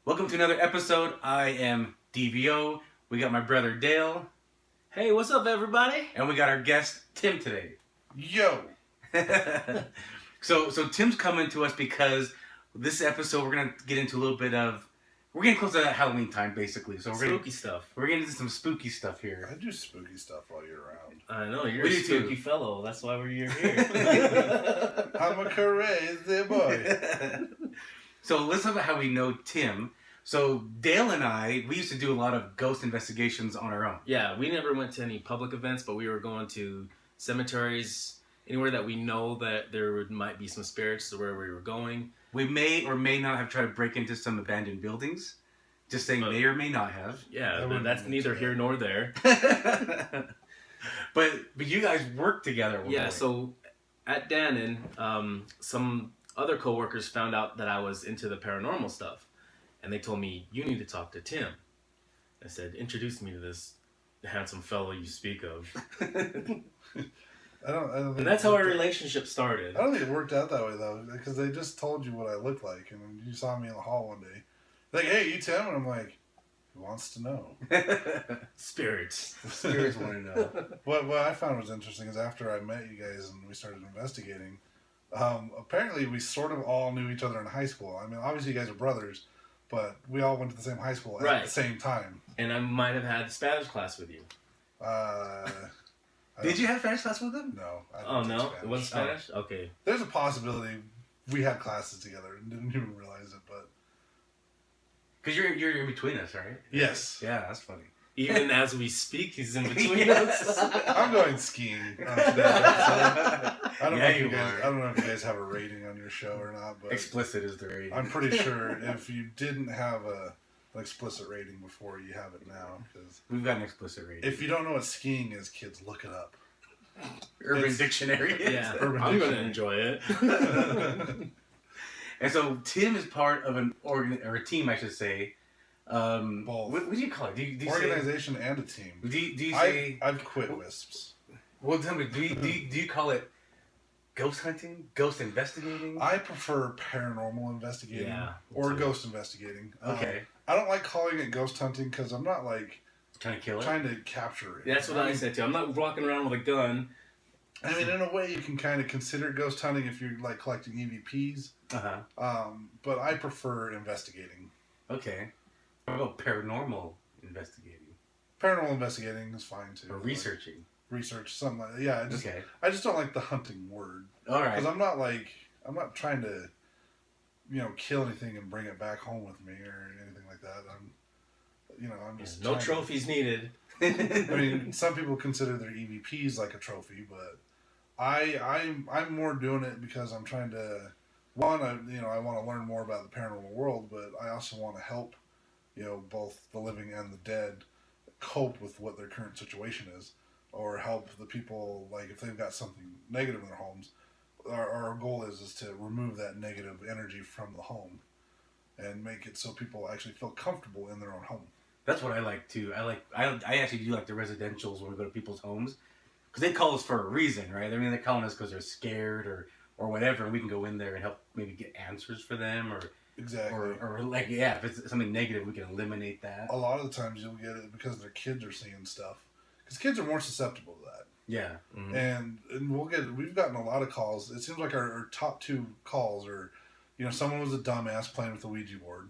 Welcome to another episode. I am DVO. We got my brother Dale. Hey, what's up, everybody? And we got our guest Tim today. Yo! So Tim's coming to us because this episode we're gonna get into a little bit of. We're getting close to Halloween time, basically. So Spooky stuff. We're getting into some spooky stuff here. I do spooky stuff while you're around. I know, you're We a do spooky too. fellow. That's why you're here. I'm a crazy boy. So let's talk about how we know Tim. So Dale and I, we used to do a lot of ghost investigations on our own. Yeah, we never went to any public events, but we were going to cemeteries, anywhere that we know that might be some spirits to where we were going. We may or may not have tried to break into some abandoned buildings. Just saying, may or may not have. Yeah, that's neither here nor there. but you guys work together. Yeah, so at Dannon, some other coworkers found out that I was into the paranormal stuff. And they told me, you need to talk to Tim. I said, introduce me to this handsome fellow you speak of. I don't think And that's how our relationship started. I don't think it worked out that way, though, because they just told you what I looked like, and then you saw me in the hall one day. Like, hey, you Tim? And I'm like, who wants to know? Spirits. Spirits want to know. What I found was interesting is after I met you guys and we started investigating, apparently we sort of all knew each other in high school. I mean, obviously you guys are brothers, but we all went to the same high school at the same time. And I might have had Spanish class with you. Did you have Spanish class with them? No. Oh, no? It wasn't Spanish? Okay. There's a possibility we had classes together and didn't even realize it, but... Because you're in between us, right? Yes. Yeah, that's funny. Even as we speak, he's in between us. I'm going skiing on today's episode. I don't know if you guys have a rating on your show or not, but explicit is the rating. I'm pretty sure if you didn't have an explicit rating before, you have it now. Because we've got an explicit rating. If you don't know what skiing is, kids, look it up. Urban Dictionary. Yeah, I'm going to enjoy it. And so Tim is part of an a team, I should say. Both. What do you call it? Do you organization and a team. Do you say? I've quit WISPS. Well, tell me. Do you call it ghost hunting, ghost investigating? I prefer paranormal investigating or ghost investigating. Okay. I don't like calling it ghost hunting because I'm not like trying to kill it. Trying to capture it. That's what I said too. I'm not walking around with a gun. I mean, in a way, you can kind of consider it ghost hunting if you're like collecting EVPs. But I prefer investigating. Okay. What about paranormal investigating? Paranormal investigating is fine too. Or researching. Research, something like that. Yeah, I just don't like the hunting word. All right. Because I'm not trying to, kill anything and bring it back home with me or anything like that. I'm just no trophies needed. I mean, some people consider their EVPs like a trophy, but I'm more doing it because I'm trying to. One, I want to learn more about the paranormal world, but I also want to help, both the living and the dead cope with what their current situation is, or help the people, like, if they've got something negative in their homes. Our goal is to remove that negative energy from the home and make it so people actually feel comfortable in their own home. That's what I like too. I actually do like the residentials when we go to people's homes, because they call us for a reason, right? I mean, they're calling us because they're scared or whatever, and we can go in there and help maybe get answers for them, or if it's something negative, we can eliminate that. A lot of the times you'll get it because their kids are seeing stuff, because kids are more susceptible to that. Yeah. Mm-hmm. And we've gotten a lot of calls. It seems like our top two calls are, someone was a dumbass playing with the Ouija board.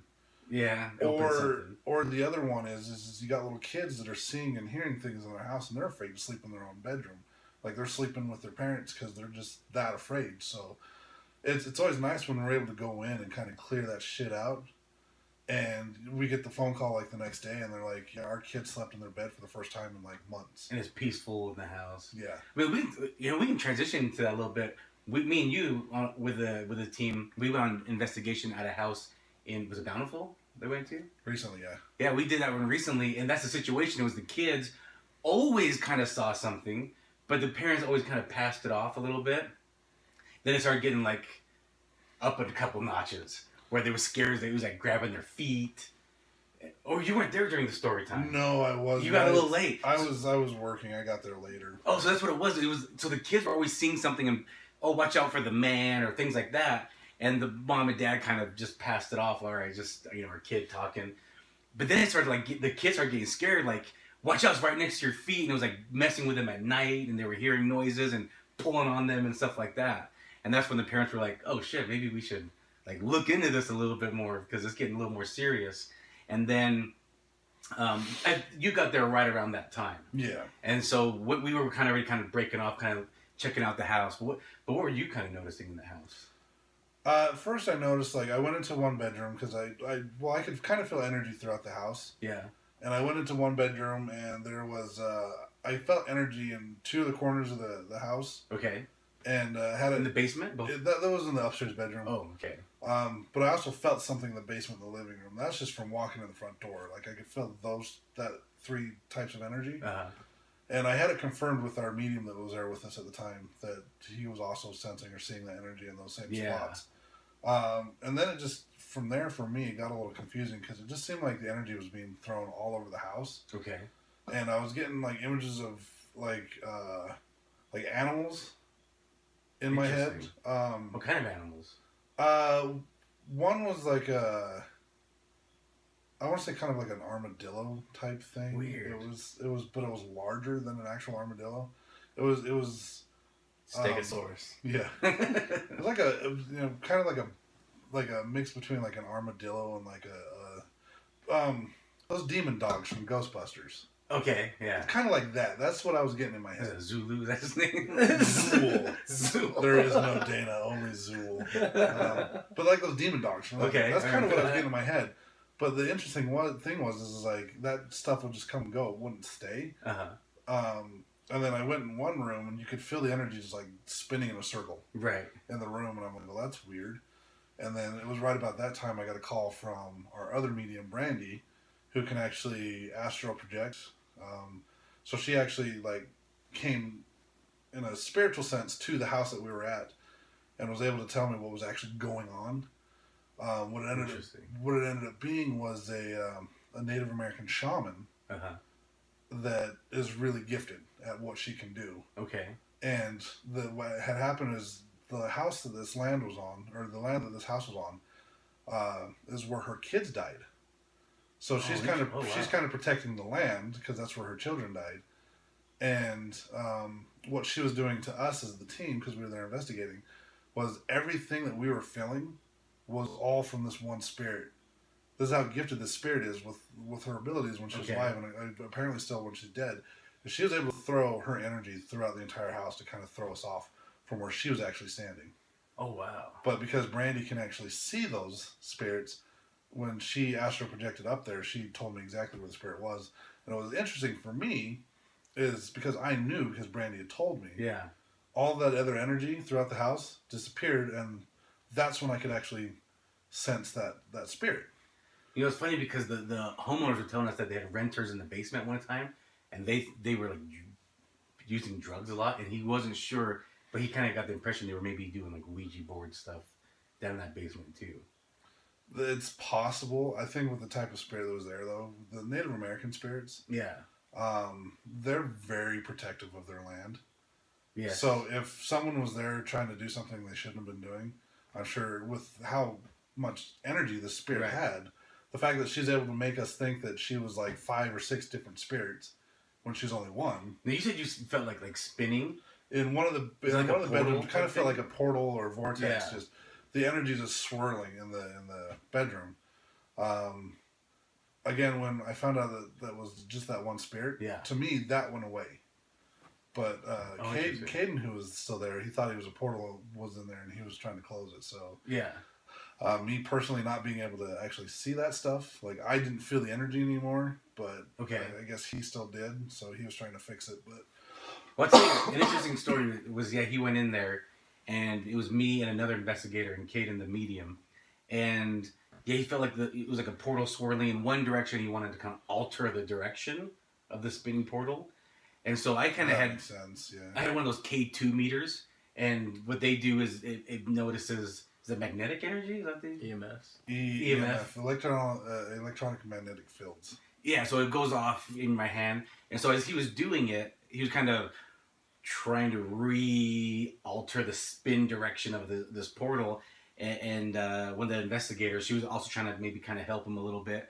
Yeah. Or the other one is you got little kids that are seeing and hearing things in their house and they're afraid to sleep in their own bedroom. Like they're sleeping with their parents because they're just that afraid. So it's always nice when we're able to go in and kind of clear that shit out. And we get the phone call like the next day and they're like, yeah, our kid slept in their bed for the first time in like months. And it's peaceful in the house. Yeah. I mean, we can transition to that a little bit. Me and you with the team, we went on investigation at a house was it Bountiful they went to? Recently, yeah. Yeah, we did that one recently, and that's the situation. It was the kids always kind of saw something, but the parents always kind of passed it off a little bit. Then it started getting like up a couple notches where they were scared. They was like grabbing their feet. Oh, you weren't there during the story time. No, I wasn't. You got a little late. I was working. I got there later. Oh, so that's what it was. So the kids were always seeing something and, oh, watch out for the man or things like that. And the mom and dad kind of just passed it off. All right, just, our kid talking. But then it started like, the kids started getting scared. Like, watch out, it's right next to your feet. And it was like messing with them at night. And they were hearing noises and pulling on them and stuff like that. And that's when the parents were like, oh shit, maybe we should like look into this a little bit more because it's getting a little more serious. And then you got there right around that time. Yeah. And so what we were kind of breaking off, kind of checking out the house. But what were you kind of noticing in the house? First I noticed, like, I went into one bedroom because I could kind of feel energy throughout the house. Yeah. And I went into one bedroom and there was, I felt energy in two of the corners of the house. Okay. And had it in the basement. That was in the upstairs bedroom. Oh, okay. But I also felt something in the basement, in the living room. That's just from walking in the front door. Like, I could feel that 3 types of energy. Uh-huh. And I had it confirmed with our medium that was there with us at the time that he was also sensing or seeing that energy in those same spots. And then it just, from there, for me, it got a little confusing because it just seemed like the energy was being thrown all over the house. Okay. And I was getting, like, images of, like animals in my head. What kind of animals? One was like I want to say kind of like an armadillo type thing. Weird. But it was larger than an actual armadillo. It was Stegosaurus. Yeah. It was like kind of like a mix between like an armadillo and like those demon dogs from Ghostbusters. Okay, yeah. Kind of like that. That's what I was getting in my head. Zulu, that's his name? Zool. Zool. There is no Dana, only Zool. But like those demon dogs. Okay. That's kind of what I was getting in my head. But the interesting thing was like that stuff would just come and go. It wouldn't stay. Uh-huh. And then I went in one room and you could feel the energy just like spinning in a circle. Right. In the room. And I'm like, well, that's weird. And then it was right about that time I got a call from our other medium, Brandy, who can actually astral project. So she actually like came in a spiritual sense to the house that we were at and was able to tell me what was actually going on. What it ended up being was a Native American shaman that is really gifted at what she can do. Okay. And what had happened is the house that this land was on, or the land that this house was on, is where her kids died. So she's kind of protecting the land because that's where her children died. And what she was doing to us as the team, because we were there investigating, was everything that we were feeling was all from this one spirit. This is how gifted this spirit is with her abilities when she's alive, and apparently still when she's dead. She was able to throw her energy throughout the entire house to kind of throw us off from where she was actually standing. Oh, wow. But because Brandy can actually see those spirits, when she astral projected up there, she told me exactly where the spirit was. And what was interesting for me is because I knew, because Brandy had told me, all that other energy throughout the house disappeared, and that's when I could actually sense that spirit. It's funny because the homeowners were telling us that they had renters in the basement one time, and they were like using drugs a lot, and he wasn't sure, but he kind of got the impression they were maybe doing like Ouija board stuff down in that basement too. It's possible. I think with the type of spirit that was there, though, the Native American spirits, they're very protective of their land. Yeah. So if someone was there trying to do something they shouldn't have been doing, I'm sure with how much energy the spirit had, the fact that she's able to make us think that she was like 5 or 6 different spirits when she's only one. Now you said you felt like spinning in one of the bedrooms. Kind of felt like a portal or a vortex. Just the energy just swirling in the bedroom. Again, when I found out that was just that one spirit, to me that went away. But Caden, who was still there, he thought he was a portal was in there, and he was trying to close it. So me personally not being able to actually see that stuff, like I didn't feel the energy anymore, but I guess he still did. So he was trying to fix it. But I'll tell you, an interesting story was he went in there, and it was me and another investigator and Caden the medium, and he felt like it was like a portal swirling in one direction. He wanted to kind of alter the direction of the spinning portal. And so I kind of had sense, I had one of those K2 meters, and what they do is it notices the magnetic energy. Is that the EMFs? EMF, electronic magnetic fields. Yeah, so it goes off in my hand, and so as he was doing it, he was kind of trying to re-alter the spin direction of this portal, and one of the investigators, she was also trying to maybe kind of help him a little bit.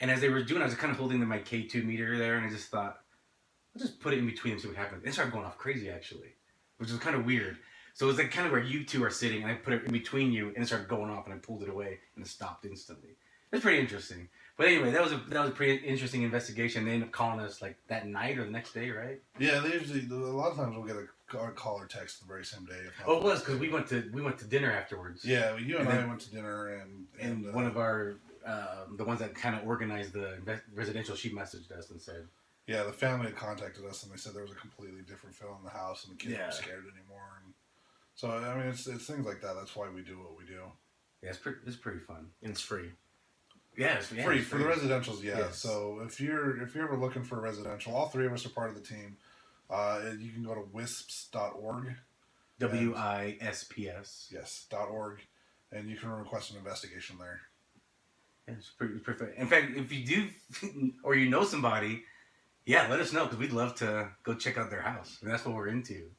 And as they were doing, I was kind of holding my K2 meter there, and I just thought, I'll just put it in between and see what happens. It started going off crazy, actually, which was kind of weird. So it was like kind of where you two are sitting, and I put it in between you, and it started going off, and I pulled it away, and it stopped instantly. It was pretty interesting. But anyway, that was a pretty interesting investigation. They ended up calling us like that night or the next day, right? Yeah, they usually a lot of times we'll get a call or text the very same day. Oh, it was because we went to dinner afterwards. Yeah, you and I went to dinner, and one of our the ones that kind of organized the residential, she messaged us and said, yeah, the family had contacted us and they said there was a completely different feel in the house and the kids weren't scared anymore. And so I mean, it's things like that. That's why we do what we do. Yeah, it's pretty fun. And it's free. Yeah, it's free for the residentials. Yeah, yes. So if you're ever looking for a residential, all three of us are part of the team. You can go to WISPS.org. WISPS. Yes, .org, and you can request an investigation there. Yeah, it's pretty perfect. In fact, if you do, or you know somebody, yeah, let us know because we'd love to go check out their house. And that's what we're into.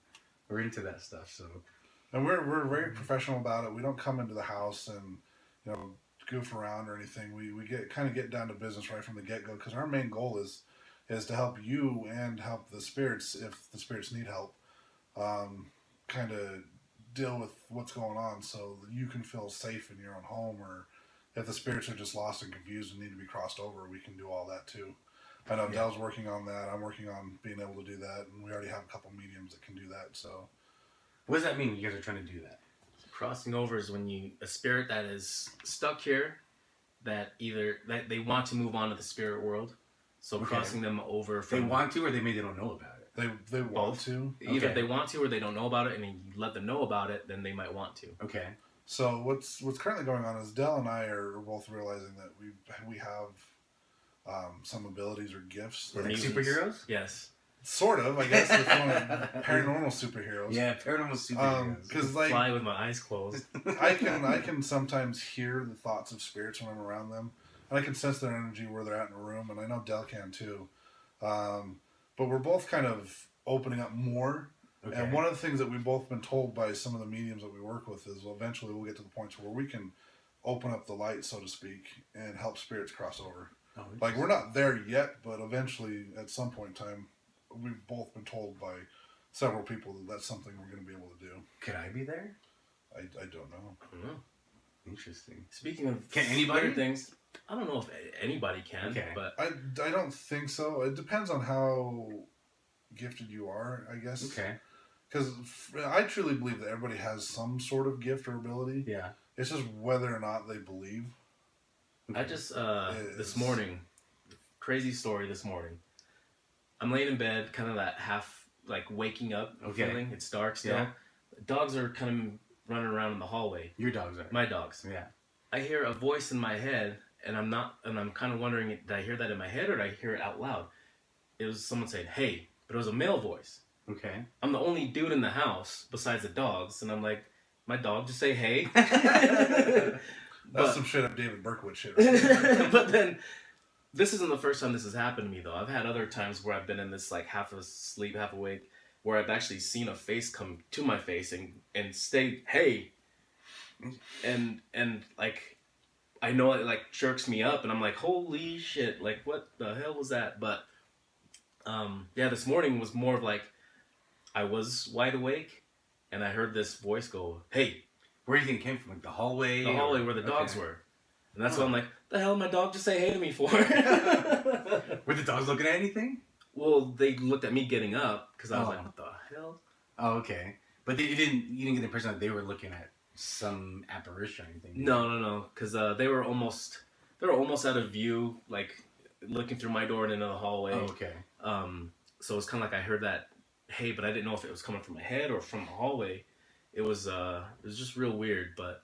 We're into that stuff. So, and we're very professional about it. We don't come into the house and goof around or anything. We get down to business right from the get go because our main goal is to help you and help the spirits if the spirits need help. Kind of deal with what's going on so that you can feel safe in your own home, or if the spirits are just lost and confused and need to be crossed over, we can do all that too. I know Dell's working on that. I'm working on being able to do that, and we already have a couple mediums that can do that. So, what does that mean? You guys are trying to do that? Crossing over is when a spirit that is stuck here, that they want to move on to the spirit world. So crossing them over from... They want to, or maybe they don't know about it? They want to. Either they want to or they don't know about it, and you let them know about it, then they might want to. Okay. So what's currently going on is Dell and I are both realizing that we have some abilities or gifts. Like superheroes? Yes. Sort of, I guess. If you want paranormal superheroes. Yeah, paranormal superheroes. Because fly with my eyes closed. I can sometimes hear the thoughts of spirits when I'm around them, and I can sense their energy where they're at in a room, and I know Dell can too. But we're both kind of opening up more. Okay. And one of the things that we've both been told by some of the mediums that we work with is eventually we'll get to the point where we can open up the light, so to speak, and help spirits cross over. Oh, like, we're not there yet, but eventually, at some point in time, we've both been told by several people that that's something we're going to be able to do. Could I be there? I don't know. I don't know. Interesting. Speaking of can anybody things, I don't know if anybody can. Okay. But I don't think so. It depends on how gifted you are, I guess. Okay. Because I truly believe that everybody has some sort of gift or ability. Yeah. It's just whether or not they believe. I just this morning, crazy story this morning. I'm laying in bed, kind of that half like waking up feeling. It's dark still. Yeah. Dogs are kind of running around in the hallway. Your dogs are. My dogs. Yeah. I hear a voice in my head, and I'm kind of wondering, did I hear that in my head or did I hear it out loud? It was someone saying, "Hey," but it was a male voice. Okay. I'm the only dude in the house besides the dogs, and I'm like, my dog just say hey. That's some shit up David Berkowitz shit. Right? But then, this isn't the first time this has happened to me, though. I've had other times where I've been in this, like, half asleep, half awake, where I've actually seen a face come to my face and say, hey. And like, I know it, like, jerks me up, and I'm like, holy shit, like, what the hell was that? But, yeah, this morning was more of like, I was wide awake, and I heard this voice go, hey. Where do you think it came from? Like the hallway? The hallway where the dogs were. And that's what I'm like, the hell did my dog just say hey to me for? Were the dogs looking at anything? Well, they looked at me getting up, because I was like, what the hell? Oh, okay. But you didn't get the impression that they were looking at some apparition or anything? No. Because they were almost out of view, like, looking through my door and into the hallway. Oh, okay. So it was kind of like I heard that, hey, but I didn't know if it was coming from my head or from the hallway. It was just real weird, but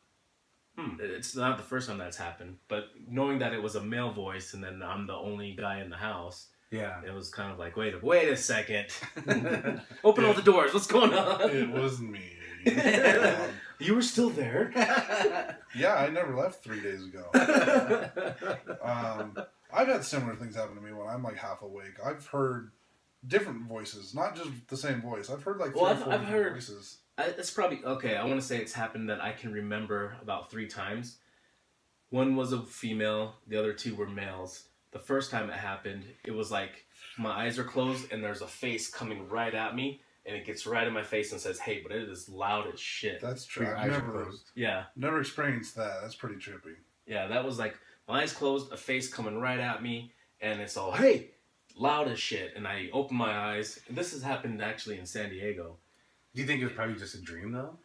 it's not the first time that's happened. But knowing that it was a male voice and then I'm the only guy in the house, yeah, it was kind of like, wait a second, open all the doors. What's going on? It was me. You were still there. Yeah, I never left 3 days ago. I've had similar things happen to me when I'm like half awake. I've heard different voices, not just the same voice. I've heard like three or four different voices. It's probably okay. I want to say it's happened that I can remember about 3 times. One was a female, the other 2 were males. The first time it happened, it was like my eyes are closed and there's a face coming right at me, and it gets right in my face and says, "Hey," but it is loud as shit. That's true. Your I've eyes are never, closed. Yeah. never experienced that. That's pretty trippy. Yeah, that was like my eyes closed, a face coming right at me, and it's all, "Hey," loud as shit. And I open my eyes. And this has happened actually in San Diego. Do you think it was probably just a dream, though?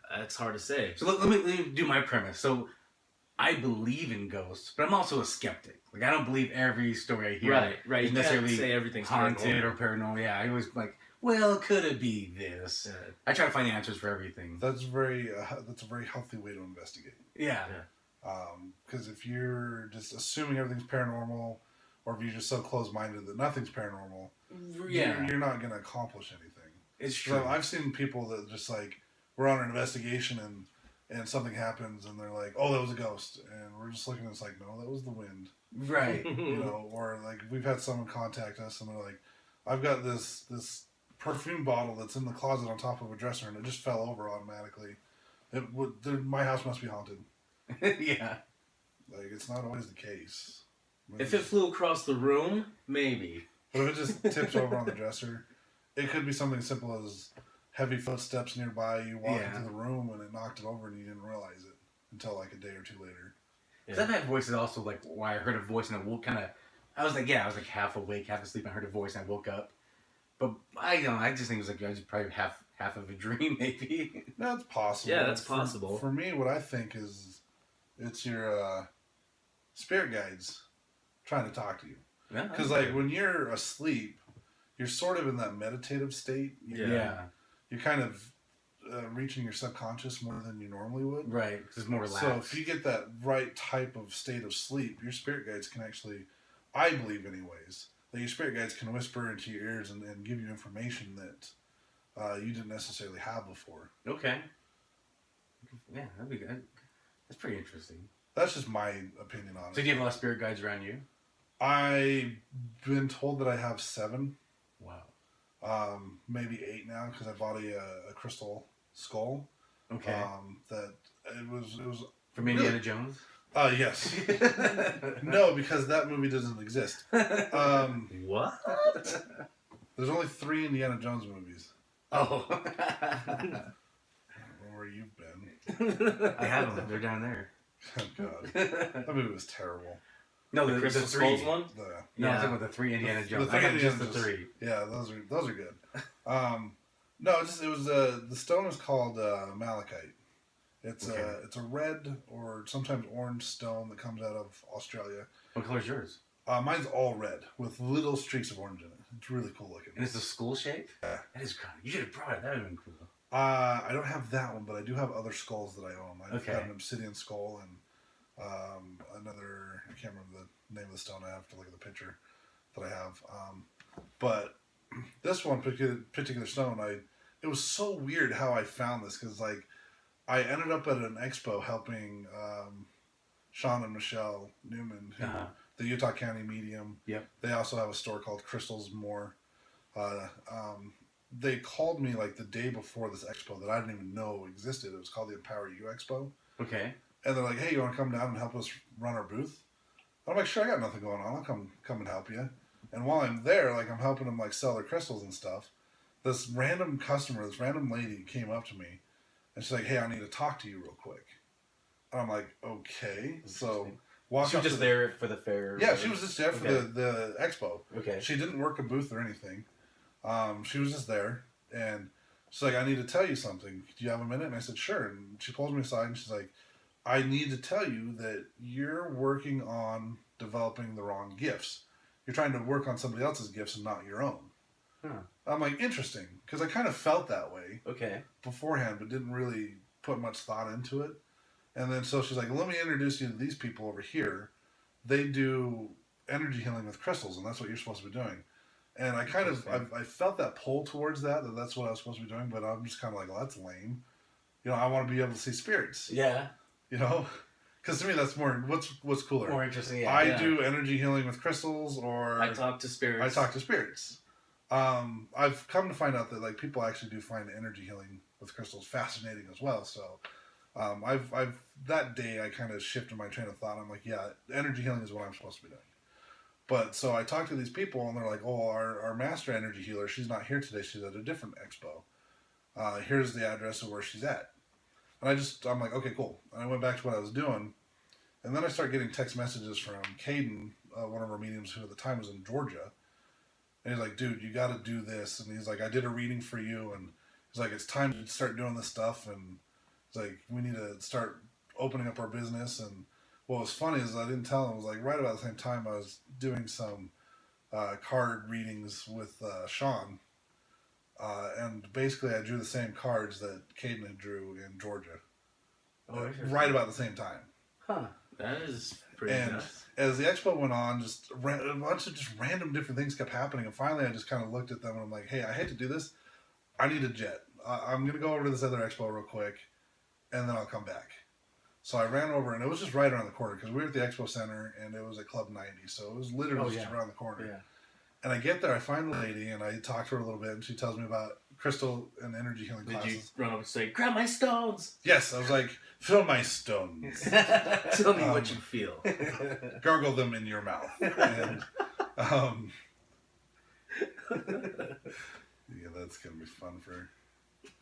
That's hard to say. So let me do my premise. So I believe in ghosts, but I'm also a skeptic. Like, I don't believe every story I hear Right. is You necessarily can't say everything's haunted paranormal. or paranormal. Yeah, I always like, well, could it be this? Yeah. I try to find answers for everything. That's that's a very healthy way to investigate. Yeah. Because if you're just assuming everything's paranormal, or if you're just so close-minded that nothing's paranormal, you're not going to accomplish anything. It's true. So I've seen people that just like, we're on an investigation and something happens and they're like, "Oh, that was a ghost," and we're just looking and it's like, "No, that was the wind." Right. You know, or like we've had someone contact us and they're like, "I've got this perfume bottle that's in the closet on top of a dresser and it just fell over automatically. My house must be haunted." Yeah. Like, it's not always the case. If it flew across the room, maybe. But if it just tips over on the dresser, it could be something as simple as heavy footsteps nearby, you walk into the room and it knocked it over and you didn't realize it until like a day or 2 later. Yeah. I've had voices also, like, why I heard a voice and I woke I was like half awake, half asleep, and I heard a voice and I woke up. But I just think it was like, I was probably half of a dream, maybe. That's possible. Yeah, that's possible. For me, what I think is it's your spirit guides trying to talk to you. Because like when you're asleep, you're sort of in that meditative state. Yeah. You're kind of reaching your subconscious more than you normally would. Right, because it's more relaxed. So if you get that right type of state of sleep, your spirit guides can actually, I believe anyways, that your spirit guides can whisper into your ears and give you information that you didn't necessarily have before. Okay. Yeah, that'd be good. That's pretty interesting. That's just my opinion on it. So do you have a lot of spirit guides around you? I've been told that I have 7. Wow. Maybe 8 now because I bought a crystal skull. Okay. That it was From Indiana Jones? Yes. No, because that movie doesn't exist. What? There's only 3 Indiana Jones movies. Oh. Where you've been. I have them. They're down there. Oh, God. That movie was terrible. No, The the Crystal 3. Skulls one? The, No, I'm Yeah. talking about the 3 Indiana Jones. the I got three just the Indiana 3. Yeah, those are good. No, it was the stone is called malachite. It's a red or sometimes orange stone that comes out of Australia. What color is yours? Mine's all red with little streaks of orange in it. It's really cool looking. And it's a skull shape? Yeah. That is kind of... You should have brought it. That would have been cool. I don't have that one, but I do have other skulls that I own. I've Okay. got an obsidian skull and another, I can't remember the name of the stone. I have to look at the picture that I have. But this one particular stone, it was so weird how I found this because like I ended up at an expo helping Sean and Michelle Newman, who the Utah County Medium. Yep. They also have a store called Crystals More. They called me like the day before this expo that I didn't even know existed. It was called the Empower You Expo. Okay. And they're like, "Hey, you want to come down and help us run our booth?" I'm like, "Sure, I got nothing going on. I'll come and help you." And while I'm there, like I'm helping them like sell their crystals and stuff. This random customer, this random lady came up to me and she's like, "Hey, I need to talk to you real quick." And I'm like, "Okay." So walk She up was just there for the fair. Yeah, she was just there for Okay. the expo. Okay. She didn't work a booth or anything. She was just there, and she's like, "I need to tell you something. Do you have a minute?" And I said, "Sure." And she pulls me aside and she's like, "I need to tell you that you're working on developing the wrong gifts. You're trying to work on somebody else's gifts and not your own." Huh. I'm like, interesting, because I kind of felt that way Okay. beforehand, but didn't really put much thought into it. And then so she's like, "Let me introduce you to these people over here. They do energy healing with crystals, and that's what you're supposed to be doing." And I kind of, I felt that pull towards that's what I was supposed to be doing, but I'm just kind of like, "Well, that's lame." You know, I want to be able to see spirits. Yeah. You know? Because to me, that's more, what's cooler? More interesting, yeah. I do energy healing with crystals, or I talk to spirits. I talk to spirits. I've come to find out that like people actually do find energy healing with crystals fascinating as well. So I've that day I kind of shifted my train of thought. I'm like, yeah, energy healing is what I'm supposed to be doing. But so I talked to these people and they're like, oh, our master energy healer, she's not here today. She's at a different expo. Here's the address of where she's at. And I'm like, okay, cool. And I went back to what I was doing. And then I started getting text messages from Caden, one of our mediums who at the time was in Georgia. And he's like, dude, you got to do this. And he's like, I did a reading for you. And he's like, it's time to start doing this stuff. And he's like, we need to start opening up our business. And what was funny is I didn't tell him, it was like right about the same time I was doing some card readings with Sean. And basically I drew the same cards that Caden had drew in Georgia. Right about the same time. Huh. That is pretty nuts. As the expo went on, just a bunch of just random different things kept happening. And finally I just kind of looked at them and I'm like, hey, I hate to do this. I need a jet. I'm going to go over to this other expo real quick and then I'll come back. So I ran over and it was just right around the corner because we were at the expo center and it was at Club 90. So it was literally just around the corner. Yeah. And I get there, I find the lady, and I talk to her a little bit, and she tells me about crystal and energy healing classes. Did you run up and say, grab my stones? Yes, I was like, fill my stones. Tell me what you feel. Gargle them in your mouth. And, yeah, that's going to be fun for...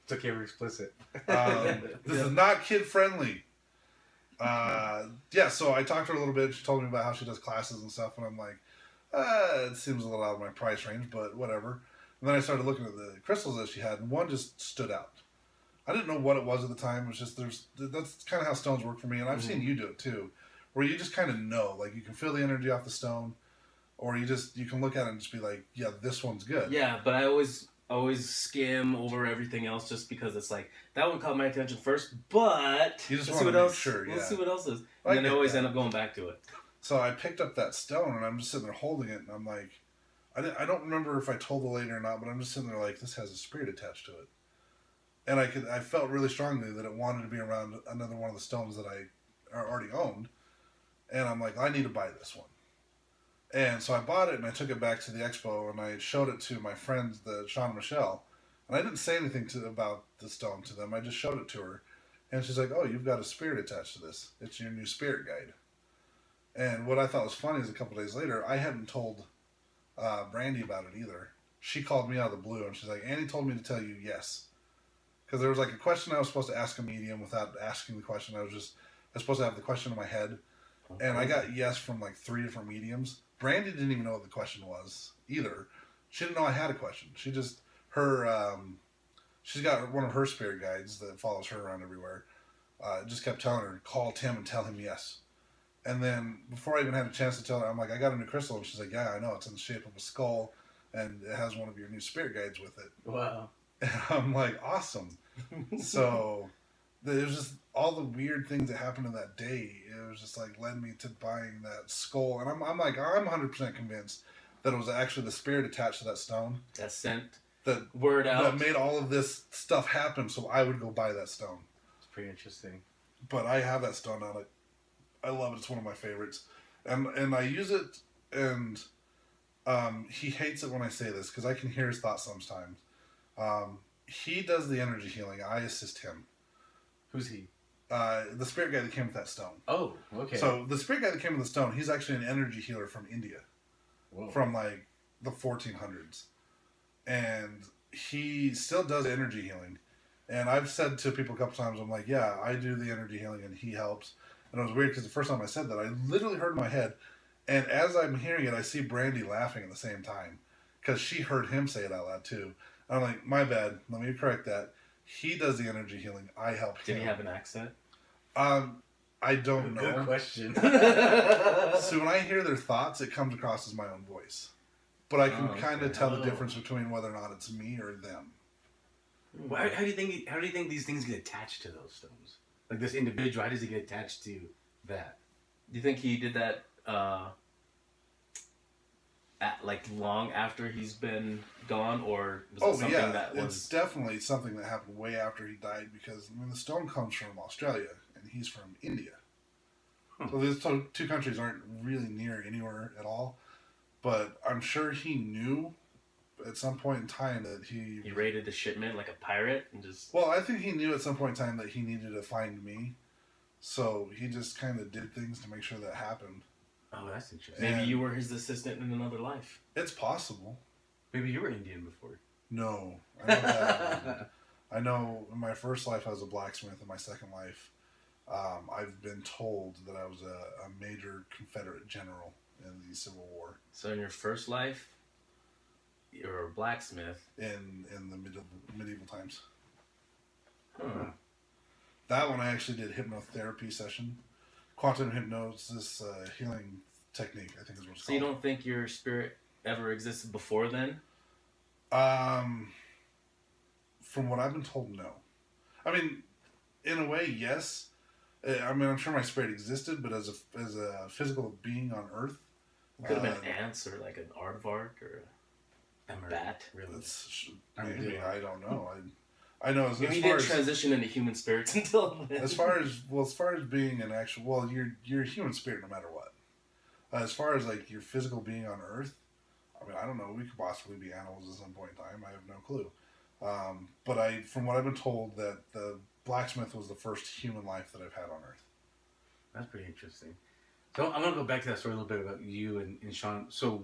It's okay, we're explicit. This is not kid-friendly. Yeah, so I talked to her a little bit. She told me about how she does classes and stuff, and I'm like, it seems a little out of my price range, but whatever. And then I started looking at the crystals that she had, and one just stood out. I didn't know what it was at the time. It was just, that's kind of how stones work for me, and I've seen you do it too, where you just kind of know, like you can feel the energy off the stone, or you can look at it and just be like, yeah, this one's good. Yeah, but I always skim over everything else just because it's like, that one caught my attention first, but you just let's see what else. Sure, yeah. Let's see what else is. And then I always end up going back to it. So I picked up that stone, and I'm just sitting there holding it, and I'm like, I don't remember if I told the lady or not, but I'm just sitting there like, this has a spirit attached to it. And I felt really strongly that it wanted to be around another one of the stones that I already owned. And I'm like, I need to buy this one. And so I bought it, and I took it back to the expo, and I showed it to my friends, Sean and Michelle. And I didn't say anything about the stone to them. I just showed it to her. And she's like, oh, you've got a spirit attached to this. It's your new spirit guide. And what I thought was funny is a couple days later, I hadn't told Brandy about it either. She called me out of the blue, and she's like, Annie told me to tell you yes. Because there was like a question I was supposed to ask a medium without asking the question. I was supposed to have the question in my head. And I got yes from like 3 different mediums. Brandy didn't even know what the question was either. She didn't know I had a question. She just, she's got one of her spirit guides that follows her around everywhere. Just kept telling her, call Tim and tell him yes. And then before I even had a chance to tell her, I'm like, I got a new crystal. And she's like, yeah, I know. It's in the shape of a skull. And it has one of your new spirit guides with it. Wow. And I'm like, awesome. So it was just all the weird things that happened in that day. It was just like led me to buying that skull. And I'm like, I'm 100% convinced that it was actually the spirit attached to that stone. That sent that word out. That made all of this stuff happen. So I would go buy that stone. It's pretty interesting. But I have that stone now. I love it. It's one of my favorites. And I use it, and he hates it when I say this because I can hear his thoughts sometimes. He does the energy healing. I assist him. Who's he? The spirit guy that came with that stone. Oh, okay. So the spirit guy that came with the stone, he's actually an energy healer from India. Whoa. From like the 1400s. And he still does energy healing. And I've said to people a couple times, I'm like, yeah, I do the energy healing and he helps. And it was weird because the first time I said that, I literally heard in my head. And as I'm hearing it, I see Brandy laughing at the same time. Because she heard him say it out loud too. And I'm like, my bad. Let me correct that. He does the energy healing. I help him. Did he have an accent? I don't know. Good question. So when I hear their thoughts, it comes across as my own voice. But I can kind of tell the difference between whether or not it's me or them. Well, how do you think these things get attached to those stones? Like this individual, how does he get attached to that? Do you think he did that like long after he's been gone, or was it something that was... It's definitely something that happened way after he died because the stone comes from Australia and he's from India. So these two countries aren't really near anywhere at all. But I'm sure he knew at some point in time that he raided the shipment like a pirate and just. Well, I think he knew at some point in time that he needed to find me, so he just kind of did things to make sure that happened. Oh, that's interesting. Maybe you were his assistant in another life. It's possible. Maybe you were Indian before. No, I know that. I know in my first life I was a blacksmith. In my second life, I've been told that I was a major Confederate general in the Civil War. So in your first life, you were a blacksmith. In the medieval times. Huh. That one I actually did hypnotherapy session. Quantum hypnosis healing technique, I think is what it's called. So you don't think your spirit ever existed before then? From what I've been told, no. I mean, in a way, yes. I mean, I'm sure my spirit existed, but as a physical being on Earth, It could have been ants or like an aardvark or a bat. Really? Maybe, I don't know. I know as Maybe you far didn't as transition into human spirits until then. as far as being an actual, you're a human spirit no matter what. As far as like your physical being on Earth, I mean, I don't know. We could possibly be animals at some point in time. I have no clue. But from what I've been told, that the blacksmith was the first human life that I've had on Earth. That's pretty interesting. So I'm gonna go back to that story a little bit about you and Sean. So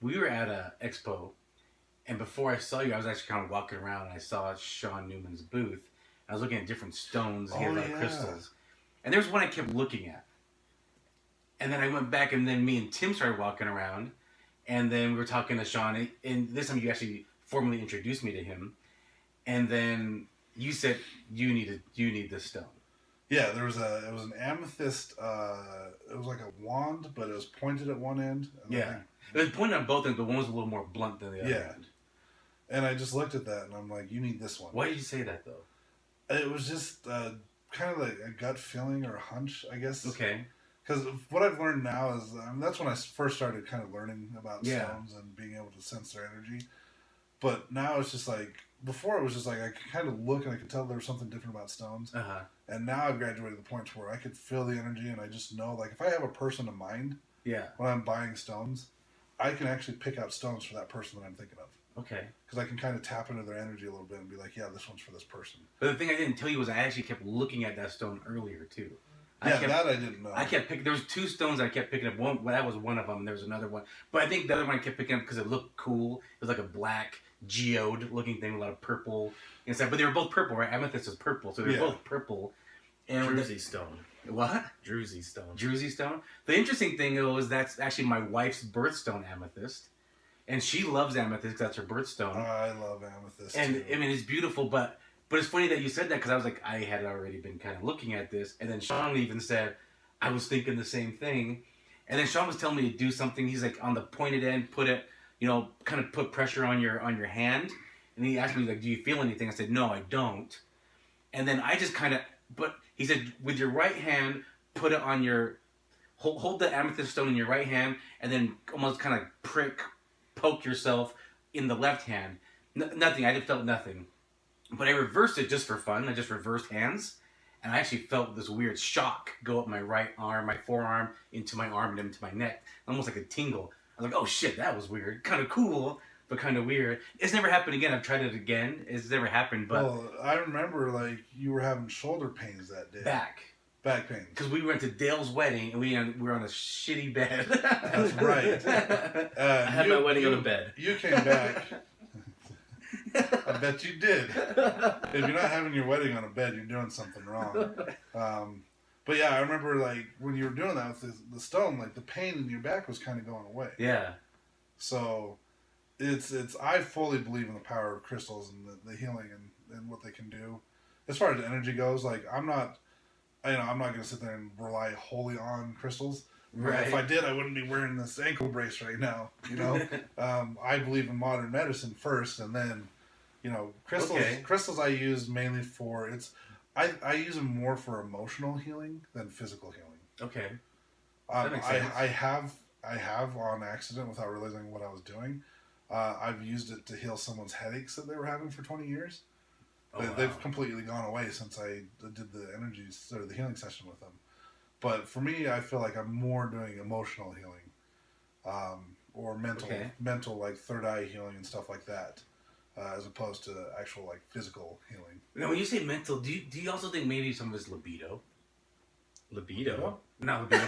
we were at a expo, and before I saw you, I was actually kind of walking around, and I saw Sean Newman's booth. I was looking at different stones, he had a lot of crystals, and there was one I kept looking at. And then I went back, and then me and Tim started walking around, and then we were talking to Sean, and this time you actually formally introduced me to him, and then you said you need this stone. Yeah, it was an amethyst. It was like a wand, but it was pointed at one end. And Yeah, it was pointed at both ends, but one was a little more blunt than the other. Yeah. End. And I just looked at that, and I'm like, you need this one. Why did you say that though? It was just kind of like a gut feeling or a hunch, I guess. Okay. Because what I've learned now is, that's when I first started kind of learning about stones and being able to sense their energy. But now it's just like, before it was just like, I could kind of look and I could tell there was something different about stones. Uh-huh. And now I've graduated to the point where I could feel the energy, and I just know, like, if I have a person in mind when I'm buying stones, I can actually pick out stones for that person that I'm thinking of. Okay. Because I can kind of tap into their energy a little bit and be like, yeah, this one's for this person. But the thing I didn't tell you was I actually kept looking at that stone earlier too. I didn't know. I kept picking. There was two stones I kept picking up. One, that was one of them. And there was another one, but I think the other one I kept picking up because it looked cool. It was like a black geode looking thing, with a lot of purple inside. But they were both purple, right? Amethyst is purple, so they're both purple. And Druzy stone. What? Druzy stone. Druzy stone. The interesting thing was that's actually my wife's birthstone, amethyst, and she loves amethyst because that's her birthstone. I love amethyst. And too. I mean, it's beautiful, but it's funny that you said that because I was like, I had already been kind of looking at this, and then Sean even said, I was thinking the same thing, and then Sean was telling me to do something. He's like, on the pointed end, put it, kind of put pressure on your hand, and he asked me like, do you feel anything? I said, no, I don't. And then I just kind of, but he said, with your right hand, put it on your, hold the amethyst stone in your right hand, and then almost kind of poke yourself in the left hand. Nothing. I just felt nothing. But I reversed it just for fun. I just reversed hands. And I actually felt this weird shock go up my right arm, my forearm, into my arm, and into my neck. Almost like a tingle. I was like, oh shit, that was weird. Kind of cool, but kind of weird. It's never happened again. I've tried it again. It's never happened, but... Well, I remember, like, you were having shoulder pains that day. Back pains. Because we went to Dale's wedding, and we were on a shitty bed. That's right. I had my wedding on a bed. You came back... I bet you did. If you're not having your wedding on a bed, you're doing something wrong. But yeah, I remember like when you were doing that with the stone, like the pain in your back was kind of going away. Yeah. So it's I fully believe in the power of crystals and the healing and what they can do. As far as energy goes, like I'm not going to sit there and rely wholly on crystals. Right. If I did, I wouldn't be wearing this ankle brace right now. I believe in modern medicine first, and then, crystals. Okay. Crystals I use mainly for I use them more for emotional healing than physical healing. Okay. That makes sense. I have on accident without realizing what I was doing. I've used it to heal someone's headaches that they were having for 20 years. They've completely gone away since I did the healing session with them. But for me, I feel like I'm more doing emotional healing. or mental like third eye healing and stuff like that, as opposed to actual like physical healing. Now, when you say mental, do you also think maybe some of it's libido? Libido? No, libido.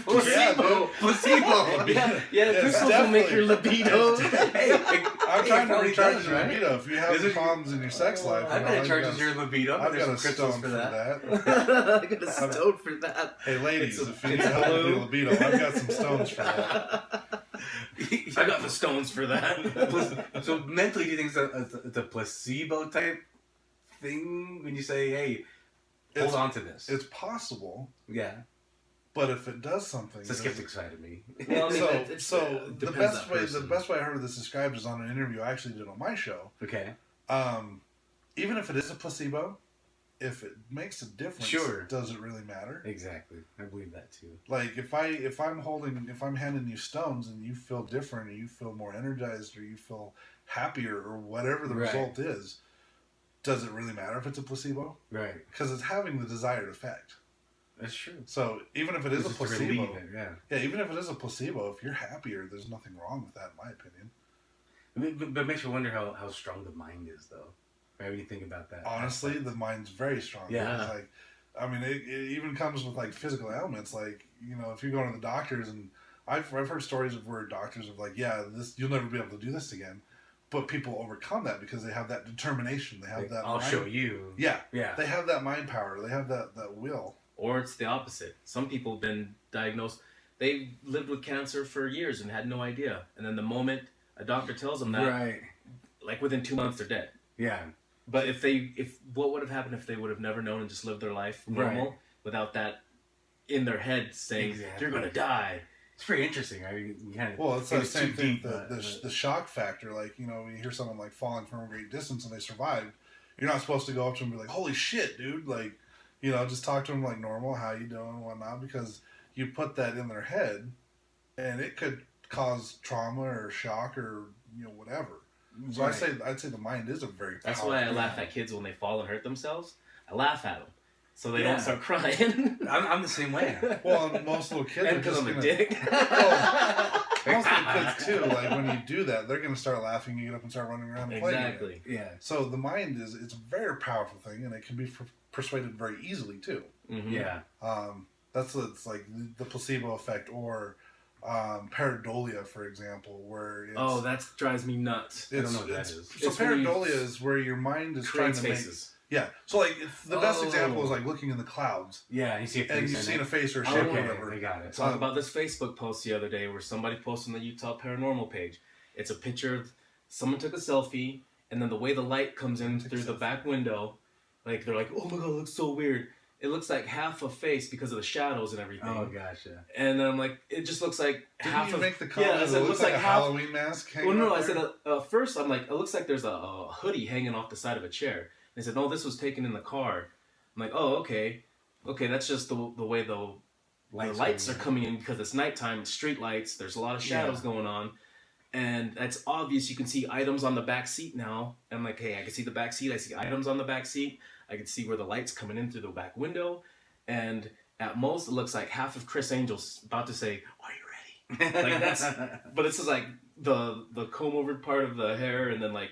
Placebo. Placebo. Yeah, crystals will make your libido. I'm trying to recharge your right? libido. If you have problems in your sex life, I bet it charges your libido. I've got a stone for that. I got a stone for that. Hey, ladies, if you need help with your libido, I've got some stones for that. I got the stones for that. So mentally, do you think it's a placebo type thing when you say, "Hey, hold on to this"? It's possible. Yeah. But if it does something, it's the skeptic side of me. Well, I mean, the best way I heard this described is on an interview I actually did on my show. Okay. Even if it is a placebo, if it makes a difference, does it really matter? Exactly. I believe that too. Like if I'm handing you stones and you feel different, or you feel more energized, or you feel happier, or whatever the result is, does it really matter if it's a placebo? Right. Because it's having the desired effect. That's true. So even if it is a placebo, even if it is a placebo, if you're happier, there's nothing wrong with that, in my opinion. But it makes you wonder how strong the mind is, though. Right, when you think about that. Honestly, the mind's very strong. Yeah. It's like, I mean, it even comes with like physical ailments. Like, you know, if you go to the doctors, and I've heard stories of where doctors are like, yeah, you'll never be able to do this again. But people overcome that because they have that determination. They have that. I'll show you. Yeah. Yeah. They have that mind power. They have that will. Or it's the opposite. Some people have been diagnosed, they lived with cancer for years and had no idea. And then the moment a doctor tells them that, like within 2 months, they're dead. Yeah. But what would have happened if they would have never known and just lived their life normal without that in their head saying, you're going to die? It's pretty interesting. I mean, it's the same thing. The shock factor. Like, you know, when you hear someone like falling from a great distance and they survived, you're not supposed to go up to them and be like, holy shit, dude. Like, you know, just talk to them like normal, how you doing and whatnot, because you put that in their head and it could cause trauma or shock or, you know, whatever. So I'd say the mind is a very powerful. That's why I laugh at kids when they fall and hurt themselves. I laugh at them so they don't start crying. I'm the same way. Well, most little kids are just I'm a dick. Most little kids too. Like when you do that, they're gonna start laughing. You get up and start running around and playing. Exactly. Yeah. So the mind it's a very powerful thing, and it can be persuaded very easily too. Mm-hmm. Yeah. It's like the placebo effect, or pareidolia, for example, where that drives me nuts. I don't know what that is. So pareidolia is where your mind is trying to faces. Yeah. So like the best example is like looking in the clouds. Yeah, you see a face. And you've seen a face or a shape or whatever. I got it. Talk about this Facebook post the other day where somebody posted on the Utah Paranormal page. It's a picture of someone took a selfie, and then the way the light comes in through the back window, like they're like, oh my god, it looks so weird. It looks like half a face because of the shadows and everything. Oh, gotcha. And then I'm like, it just looks like half of... make the comment? Yeah, it looks like a Halloween mask hanging Well, no, up I said, first I'm like, it looks like there's a hoodie hanging off the side of a chair. They said, no, this was taken in the car. I'm like, oh, okay. Okay, that's just the way the lights are coming in because it's nighttime, street lights, there's a lot of shadows going on. And that's obvious. You can see items on the back seat now. And I'm like, hey, I can see the back seat. I see items on the back seat. I can see where the light's coming in through the back window. And at most, it looks like half of Chris Angel's about to say, are you ready? Like that's, but it's just like the comb over part of the hair and then like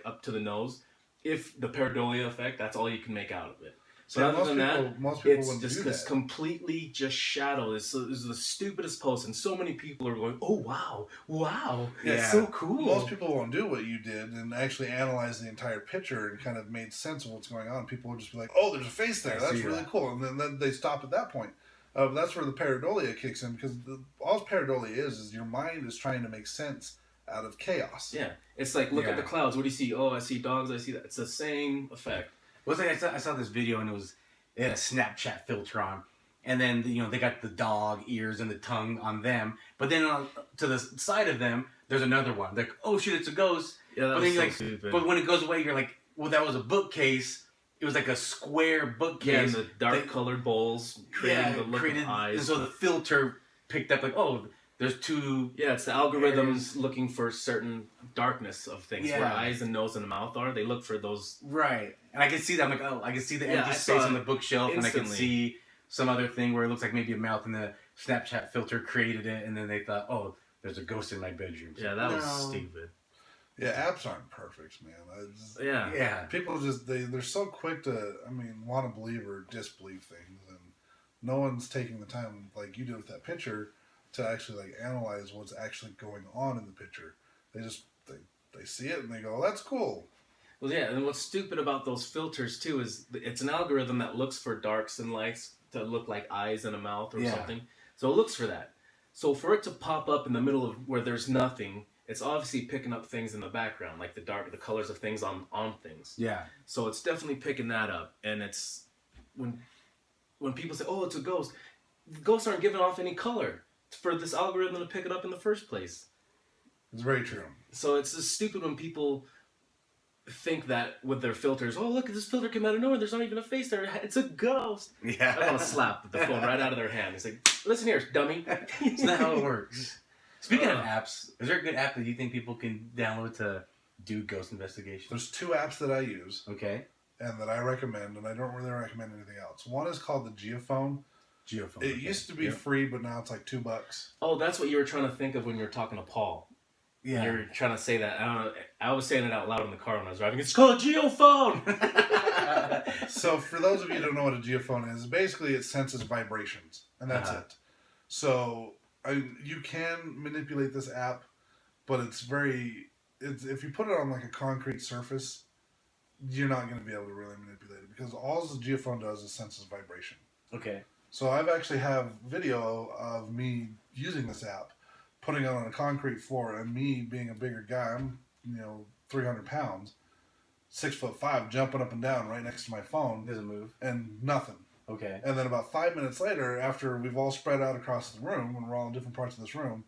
up to the nose. If the pareidolia effect, that's all you can make out of it. So other than that, it's just this completely just shadow. This is the stupidest post, and so many people are going, "Oh wow, it's so cool." Most people won't do what you did and actually analyze the entire picture and kind of made sense of what's going on. People will just be like, "Oh, there's a face there. That's really cool," and then they stop at that point. That's where the pareidolia kicks in, because all pareidolia is your mind is trying to make sense out of chaos. Yeah, it's like look at the clouds. What do you see? Oh, I see dogs. I see that. It's the same effect. Well, it's like I saw this video and it had a Snapchat filter on, and then they got the dog ears and the tongue on them, but then to the side of them there's another one. They're like, oh shit, it's a ghost. Yeah, that but was then so stupid. But when it goes away, you're like, well, that was a bookcase. It was like a square bookcase. Yeah, and the dark colored bowls creating the look of eyes. And so the filter picked up like, oh, there's two. Yeah, it's the algorithms looking for certain darkness of things. Yeah. Where eyes and nose and mouth are, they look for those. Right. And I can see that. I'm like, oh, I can see the empty space on the bookshelf, instantly. and I can see some other thing where it looks like maybe a mouth, and the Snapchat filter created it, and then they thought, oh, there's a ghost in my bedroom. Yeah, that was stupid. Yeah, apps aren't perfect, man. Yeah. People just they're so quick to want to believe or disbelieve things, and no one's taking the time like you did with that picture to actually like analyze what's actually going on in the picture. They just they see it and they go, "That's cool." Well, yeah, and what's stupid about those filters too is it's an algorithm that looks for darks and lights to look like eyes and a mouth or something. So it looks for that. So for it to pop up in the middle of where there's nothing, it's obviously picking up things in the background, like the colors of things on things. Yeah. So it's definitely picking that up, and it's when people say, "Oh, it's a ghost," ghosts aren't giving off any color for this algorithm to pick it up in the first place. It's very true. So it's just stupid when people think that with their filters, "Oh, look, this filter came out of nowhere. There's not even a face there. It's a ghost." Yeah. I want to slap the phone right out of their hand. It's like, "Listen here, dummy." It's not how it works. Speaking of apps, is there a good app that you think people can download to do ghost investigations? There's 2 apps that I use. Okay. And that I recommend, and I don't really recommend anything else. One is called the Geophone. It used to be free, but now it's like $2. Oh, that's what you were trying to think of when you were talking to Paul. Yeah. You're trying to say that. I was saying it out loud in the car when I was driving. It's called a geophone! So for those of you who don't know what a geophone is, basically it senses vibrations, and that's it. So you can manipulate this app, but it's if you put it on like a concrete surface, you're not going to be able to really manipulate it, because all the geophone does is senses vibration. Okay. So I've actually have video of me using this app, putting it on a concrete floor, and me being a bigger guy, I'm 300 pounds, 6'5", jumping up and down right next to my phone. Doesn't move. And nothing. Okay. And then about 5 minutes later, after we've all spread out across the room, when we're all in different parts of this room,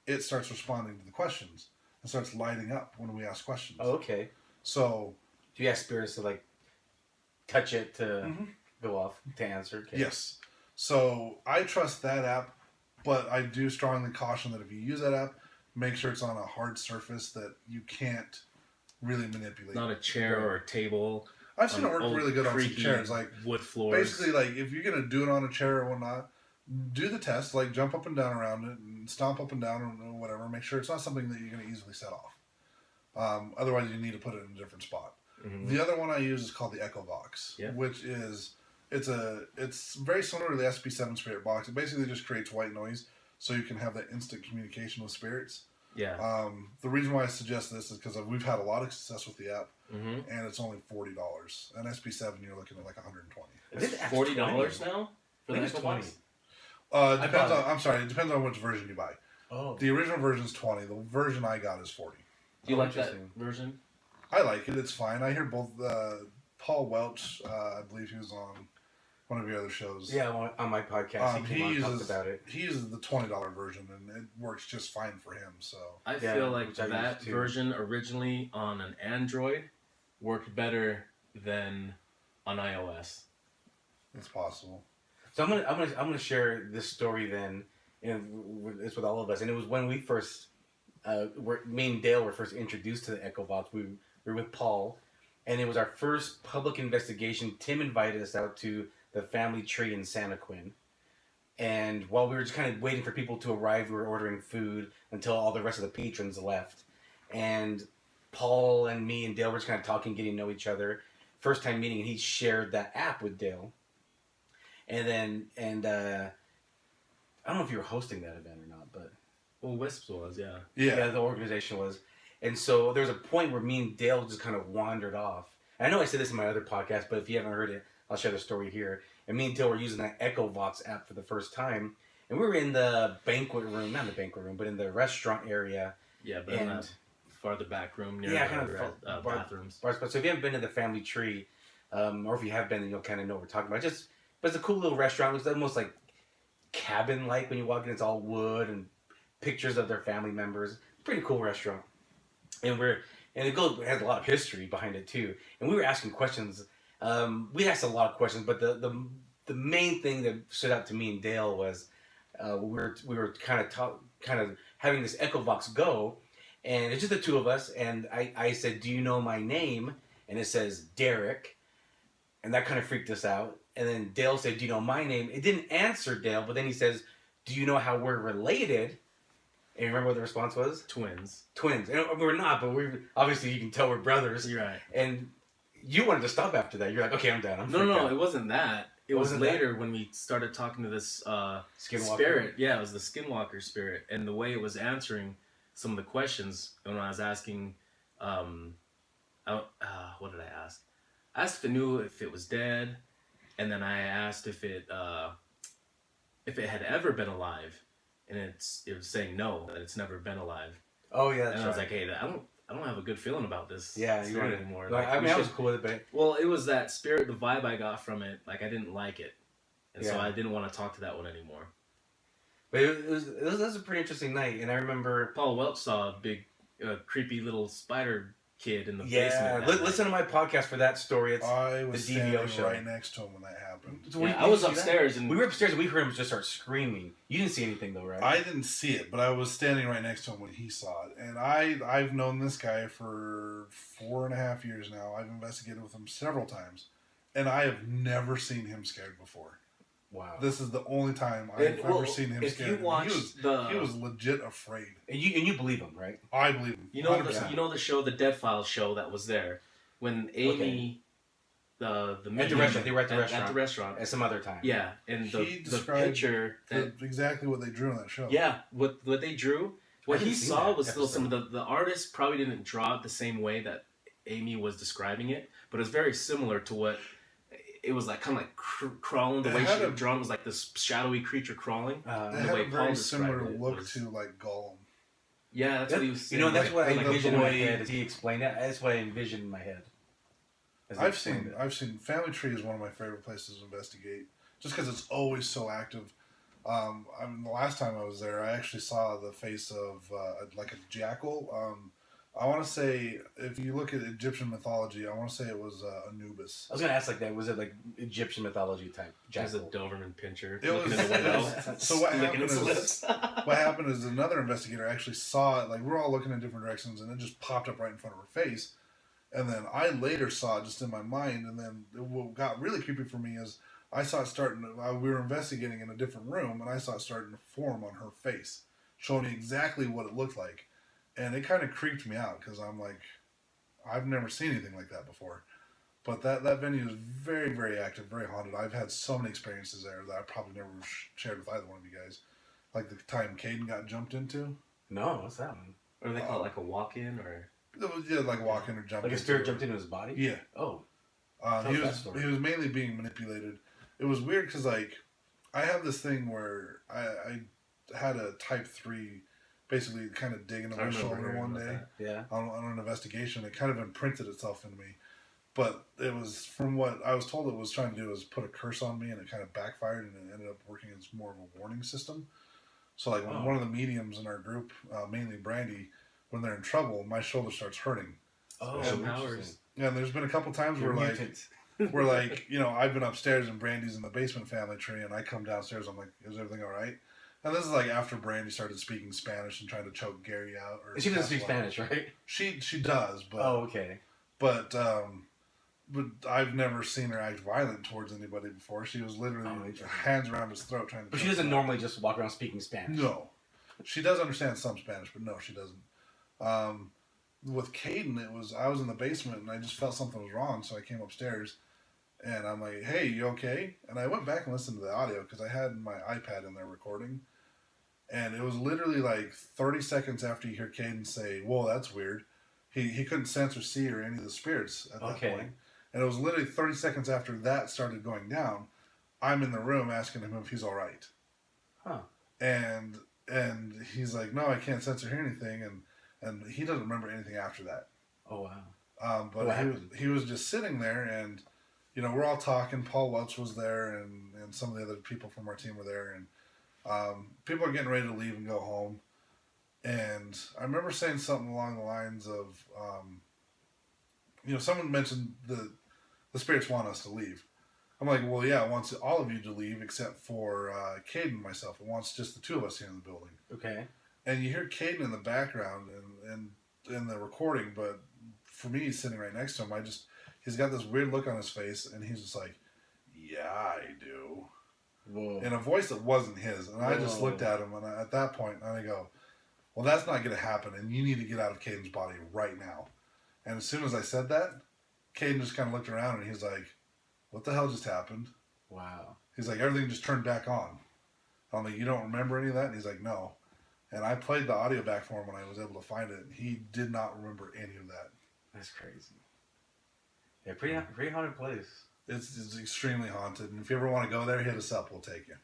it starts responding to the questions and starts lighting up when we ask questions. Oh, okay. So, do you ask spirits to like touch it to go off to answer? Okay. Yes. So I trust that app, but I do strongly caution that if you use that app, make sure it's on a hard surface that you can't really manipulate. Not a chair or a table. I've seen it work really good on some chairs, like wood floors. Basically, like if you're gonna do it on a chair or whatnot, do the test, like jump up and down around it and stomp up and down or whatever. Make sure it's not something that you're gonna easily set off. Otherwise, you need to put it in a different spot. Mm-hmm. The other one I use is called the EchoVox, which is it's very similar to the SP7 Spirit Box. It basically just creates white noise, so you can have that instant communication with spirits. Yeah. The reason why I suggest this is because we've had a lot of success with the app, and it's only $40. And SP7, you're looking at like $120. Is it $40 now for the EchoVox? Depends on. I'm sorry. It depends on which version you buy. Oh. The original version is $20. The version I got is $40. Do you like that version? I like it. It's fine. I hear both. Paul Welch, I believe he was on one of your other shows. Yeah, on my podcast. He uses about it. He uses the $20 version, and it works just fine for him. So I feel like that version originally on an Android worked better than on iOS. It's possible. So I'm gonna share this story then, and it's with all of us. And it was when we first, me and Dale were first introduced to the EchoVox. We were with Paul, and it was our first public investigation. Tim invited us out to the family tree in Santa Quin. And while we were just kind of waiting for people to arrive, we were ordering food until all the rest of the patrons left. And Paul and me and Dale were just kind of talking, getting to know each other. First time meeting, and he shared that app with Dale. And then, I don't know if you were hosting that event or not, but... Well, WISPS was, yeah. Yeah, the organization was. And so there was a point where me and Dale just kind of wandered off. And I know I said this in my other podcast, but if you haven't heard it, I'll share the story here. And me and Dale were using that EchoVox app for the first time. And we were in the banquet room, not the banquet room, but in the restaurant area. Yeah, but in that farther back room near the bathrooms. So if you haven't been to the family tree, or if you have been, then you'll kind of know what we're talking about. But it's a cool little restaurant. It looks almost like cabin-like when you walk in. It's all wood and pictures of their family members. Pretty cool restaurant. And it has a lot of history behind it too. And we were asking questions. We asked a lot of questions, but the main thing that stood out to me and Dale was we were kind of having this EchoVox go, and it's just the two of us. And I said, "Do you know my name?" And it says Derek, and that kind of freaked us out. And then Dale said, "Do you know my name?" It didn't answer Dale, but then he says, "Do you know how we're related?" And you remember what the response was? Twins. Twins. And we're not, but we're obviously you can tell we're brothers. You're right. And you wanted to stop after that. You're like, okay, I'm done. I'm No, out. it wasn't that. It was Wasn't later when we started talking to this Skinwalker? spirit. Yeah, it was the Skinwalker spirit, and the way it was answering some of the questions. When I was asking, what did I ask? I asked if it knew if it was dead, and then I asked if it had ever been alive, and it was saying no, that it's never been alive. Oh yeah, that's and I right. was like, hey, I don't have a good feeling about this. Yeah, you spirit weren't anymore. Like, I mean, I was cool with it, but well, it was that spirit, the vibe I got from it. Like, I didn't like it, and so Yeah. I didn't want to talk to that one anymore. But it was a pretty interesting night, and I remember. Paul Welch saw a big, creepy little spider kid in the Yeah, basement. that listen to my podcast for that story. It's I was the DVO standing Show. right next to him when that happened. So night. Yeah, I was upstairs, and we were upstairs, and we heard him just start screaming. You didn't see anything though, right? I didn't see it, but I was standing right next to him when he saw it. And I've known this guy for 4.5 years now. I've investigated with him several times, and I have never seen him scared before. Wow. This is the only time I've ever seen him if scared. you And watch he was legit afraid. And you believe him, right? I believe him. you know 100%. the show, the Dead Files show that was there when Amy, the At the restaurant, they were at the at the restaurant At some other time. Yeah, and He the described picture that exactly what they drew on that show. yeah, what they drew, what didn't he see saw that was still some episode. of the artists probably didn't draw it the same way that Amy was describing it, but it's very similar to what it was like, kind of like crawling. The It way had she a- drawn was like this shadowy creature crawling. It the had way a very Paul similar described it look was- to like Gollum. Yeah, that's what he was saying. You know, that's like, what I like envisioned in my way- head as he explained it. That's what I envisioned in my head. as he I've explained seen it. Family Tree is one of my favorite places to investigate, just because it's always so active. I mean, the last time I was there, I actually saw the face of like a jackal. I want to say, if you look at Egyptian mythology, I want to say it was Anubis. I was gonna ask like that. Was it like Egyptian mythology type? There's a Jackal? Doberman pincher It looking was- in the window. it was- so what licking happened its is- lips. What happened is another investigator actually saw it. Like, we're all looking in different directions, and it just popped up right in front of her face. And then I later saw it just in my mind. And then what got really creepy for me is I saw it starting. We were investigating in a different room, and I saw it starting to form on her face, showing me exactly what it looked like. And it kind of creeped me out because I'm like, I've never seen anything like that before. But that venue is very, very active, very haunted. I've had so many experiences there that I probably never shared with either one of you guys. Like the time Caden got jumped into. No, what's that one? Or they call it like a walk-in, or It was, yeah, like walk in or jump Like a into spirit it. jumped into his body? Yeah. Oh. Tell He us that was story. he was mainly being manipulated. It was weird because like I have this thing where I had a type 3 basically kind of dig into I my remember shoulder hearing one about day that. Yeah. on an investigation. It kind of imprinted itself into me. But it was, from what I was told it was trying to do, was put a curse on me, and it kind of backfired, and it ended up working as more of a warning system. So like when Oh. one of the mediums in our group, mainly Brandy, when they're in trouble, my shoulder starts hurting. Oh, Special interesting. powers. Yeah, and there's been a couple times You're where a like mutant. where like, you know, I've been upstairs and Brandy's in the basement family tree, and I come downstairs, I'm like, is everything all right? And this is like after Brandy started speaking Spanish and trying to choke Gary out. Or And she doesn't speak Castle out. Spanish, right? She does, but Oh, okay. but I've never seen her act violent towards anybody before. She was literally Oh, interesting. hands around his throat trying to. But she choke doesn't him out. normally just walk around speaking Spanish. No, she does understand some Spanish, but no, she doesn't. With Caden, I was in the basement and I just felt something was wrong, so I came upstairs, and I'm like, "Hey, you okay?" And I went back and listened to the audio because I had my iPad in there recording, and it was literally like 30 seconds after you hear Caden say, "Whoa, that's weird." He couldn't sense or see or any of the spirits at that Okay. point, and it was literally 30 seconds after that started going down. I'm in the room asking him if he's all right. Huh. And he's like, no, I can't sense or hear anything, and he doesn't remember anything after that. Oh, wow. But What happened? he was just sitting there, and you know, we're all talking. Paul Welch was there, and some of the other people from our team were there, and people are getting ready to leave and go home. And I remember saying something along the lines of, you know, someone mentioned the spirits want us to leave. I'm like, well, yeah, it wants all of you to leave except for Caden and myself. It wants just the two of us here in the building. Okay. And you hear Caden in the background and in the recording, but for me, he's sitting right next to him. He's got this weird look on his face, and he's just like, yeah, I do. Whoa. In a voice that wasn't his. And I just Whoa. looked at him, and at that point, I go, well, that's not going to happen, and you need to get out of Caden's body right now. And as soon as I said that, Caden just kind of looked around, and he's like, what the hell just happened? Wow. He's like, everything just turned back on. I'm like, you don't remember any of that? And he's like, no. And I played the audio back for him when I was able to find it, and he did not remember any of that. That's crazy. Yeah, pretty haunted place. It's extremely haunted, and if you ever want to go there, hit us up. We'll take you.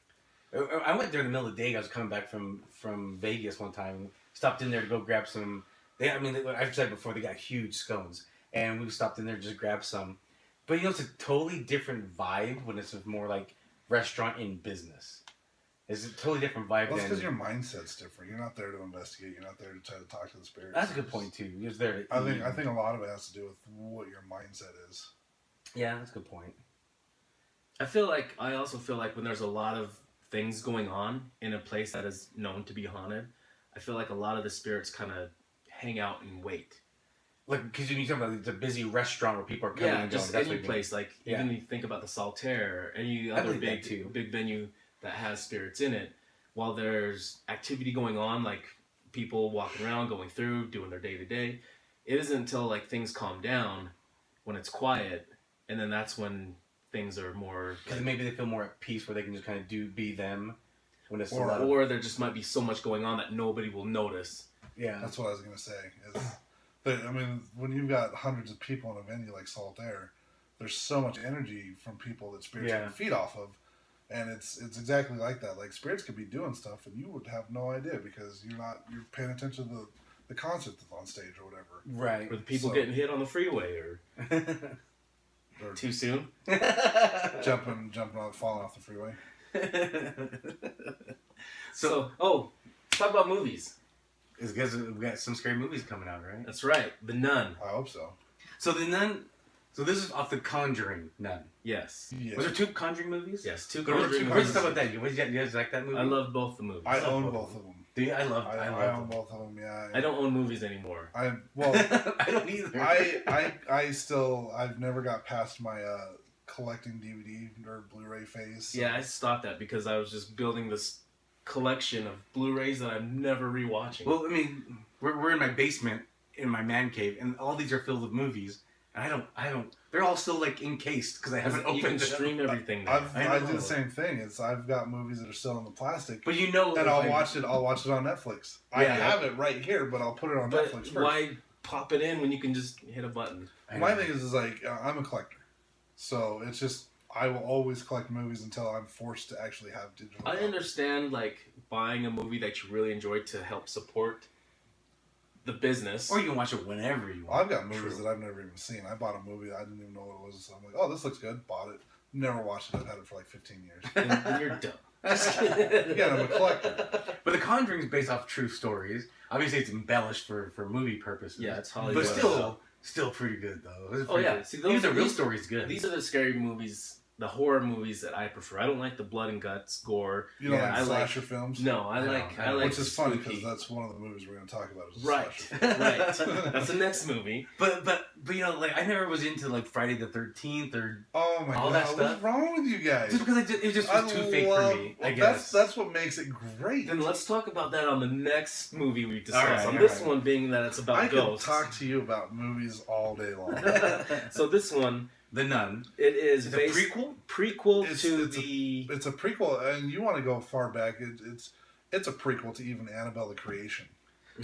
I went there in the middle of the day. I was coming back from Vegas one time. Stopped in there to go grab some. I've said before, they got huge scones, and we stopped in there to just grab some. But it's a totally different vibe when it's more like restaurant in business. It's a totally different vibe. Well, that's because your mindset's different. You're not there to investigate. You're not there to try to talk to the spirits. That's a good point too. You're there to I think a lot of it has to do with what your mindset is. Yeah, that's a good point. I also feel like when there's a lot of things going on in a place that is known to be haunted, I feel like a lot of the spirits kind of hang out and wait. Like, because you talk about it's a busy restaurant where people are coming and going. Just That's any place. Like, even you think about the Saltaire, any other big venue that has spirits in it, while there's activity going on, like people walking around, going through, doing their day-to-day, it isn't until like things calm down, when it's quiet, and then that's when things are more... Because maybe they feel more at peace where they can just kind of be them. When it's or there just might be so much going on that nobody will notice. Yeah. That's what I was going to say. When you've got hundreds of people in a venue like Saltaire, there's so much energy from people that spirits can feed off of. And it's exactly like that. Like, spirits could be doing stuff and you would have no idea because you're paying attention to the concert that's on stage or whatever. Right. Or the people getting hit on the freeway or too soon. jumping falling off the freeway. So, let's talk about movies. It's because we got some scary movies coming out, right? That's right. The Nun. I hope so. So The Nun... So this is off The Conjuring, Nun. Yes. Yeah. Was there 2 Conjuring movies? Yes, 2 Conjuring movies. Let's talk about that. You guys like that movie? I love both the movies. I own both of them. Do you? I own both of them, yeah. I don't own movies anymore. I don't either. I've never got past my collecting DVD or Blu-ray phase. So. Yeah, I stopped that because I was just building this collection of Blu-rays that I'm never rewatching. Well, we're in my basement in my man cave, and all these are filled with movies. And I don't. They're all still like encased because I haven't opened. You can stream everything. I do the same thing. I've got movies that are still in the plastic. But and I'll watch it. I'll watch it on Netflix. Yeah, I have it right here, but I'll put it on Netflix first. Why pop it in when you can just hit a button? My thing is like I'm a collector, so it's just I will always collect movies until I'm forced to actually have digital. I understand like buying a movie that you really enjoyed to help support the business, or you can watch it whenever you want. I've got movies that I've never even seen. I bought a movie that I didn't even know what it was. So I'm like, oh, this looks good. Bought it. Never watched it. I've had it for like 15 years. And you're dumb. Again, I'm a collector. But The Conjuring is based off true stories. Obviously, it's embellished for movie purposes. Yeah, it's Hollywood. But still pretty good though. See, these are real stories. Good. These are the scary movies. The horror movies that I prefer. I don't like the blood and guts, gore. You don't like slasher films? No, I like. Which is funny because that's one of the movies we're going to talk about. Is right. That's the next movie. But like I never was into like Friday the 13th or all God, that stuff. What's wrong with you guys? Just because it just was too fake for me. I guess that's what makes it great. Then let's talk about that on the next movie we discuss. On this one being that it's about ghosts. I could talk to you about movies all day long. So this one. The Nun. It is a prequel. It's a prequel, and you want to go far back. It's a prequel to even Annabelle the Creation.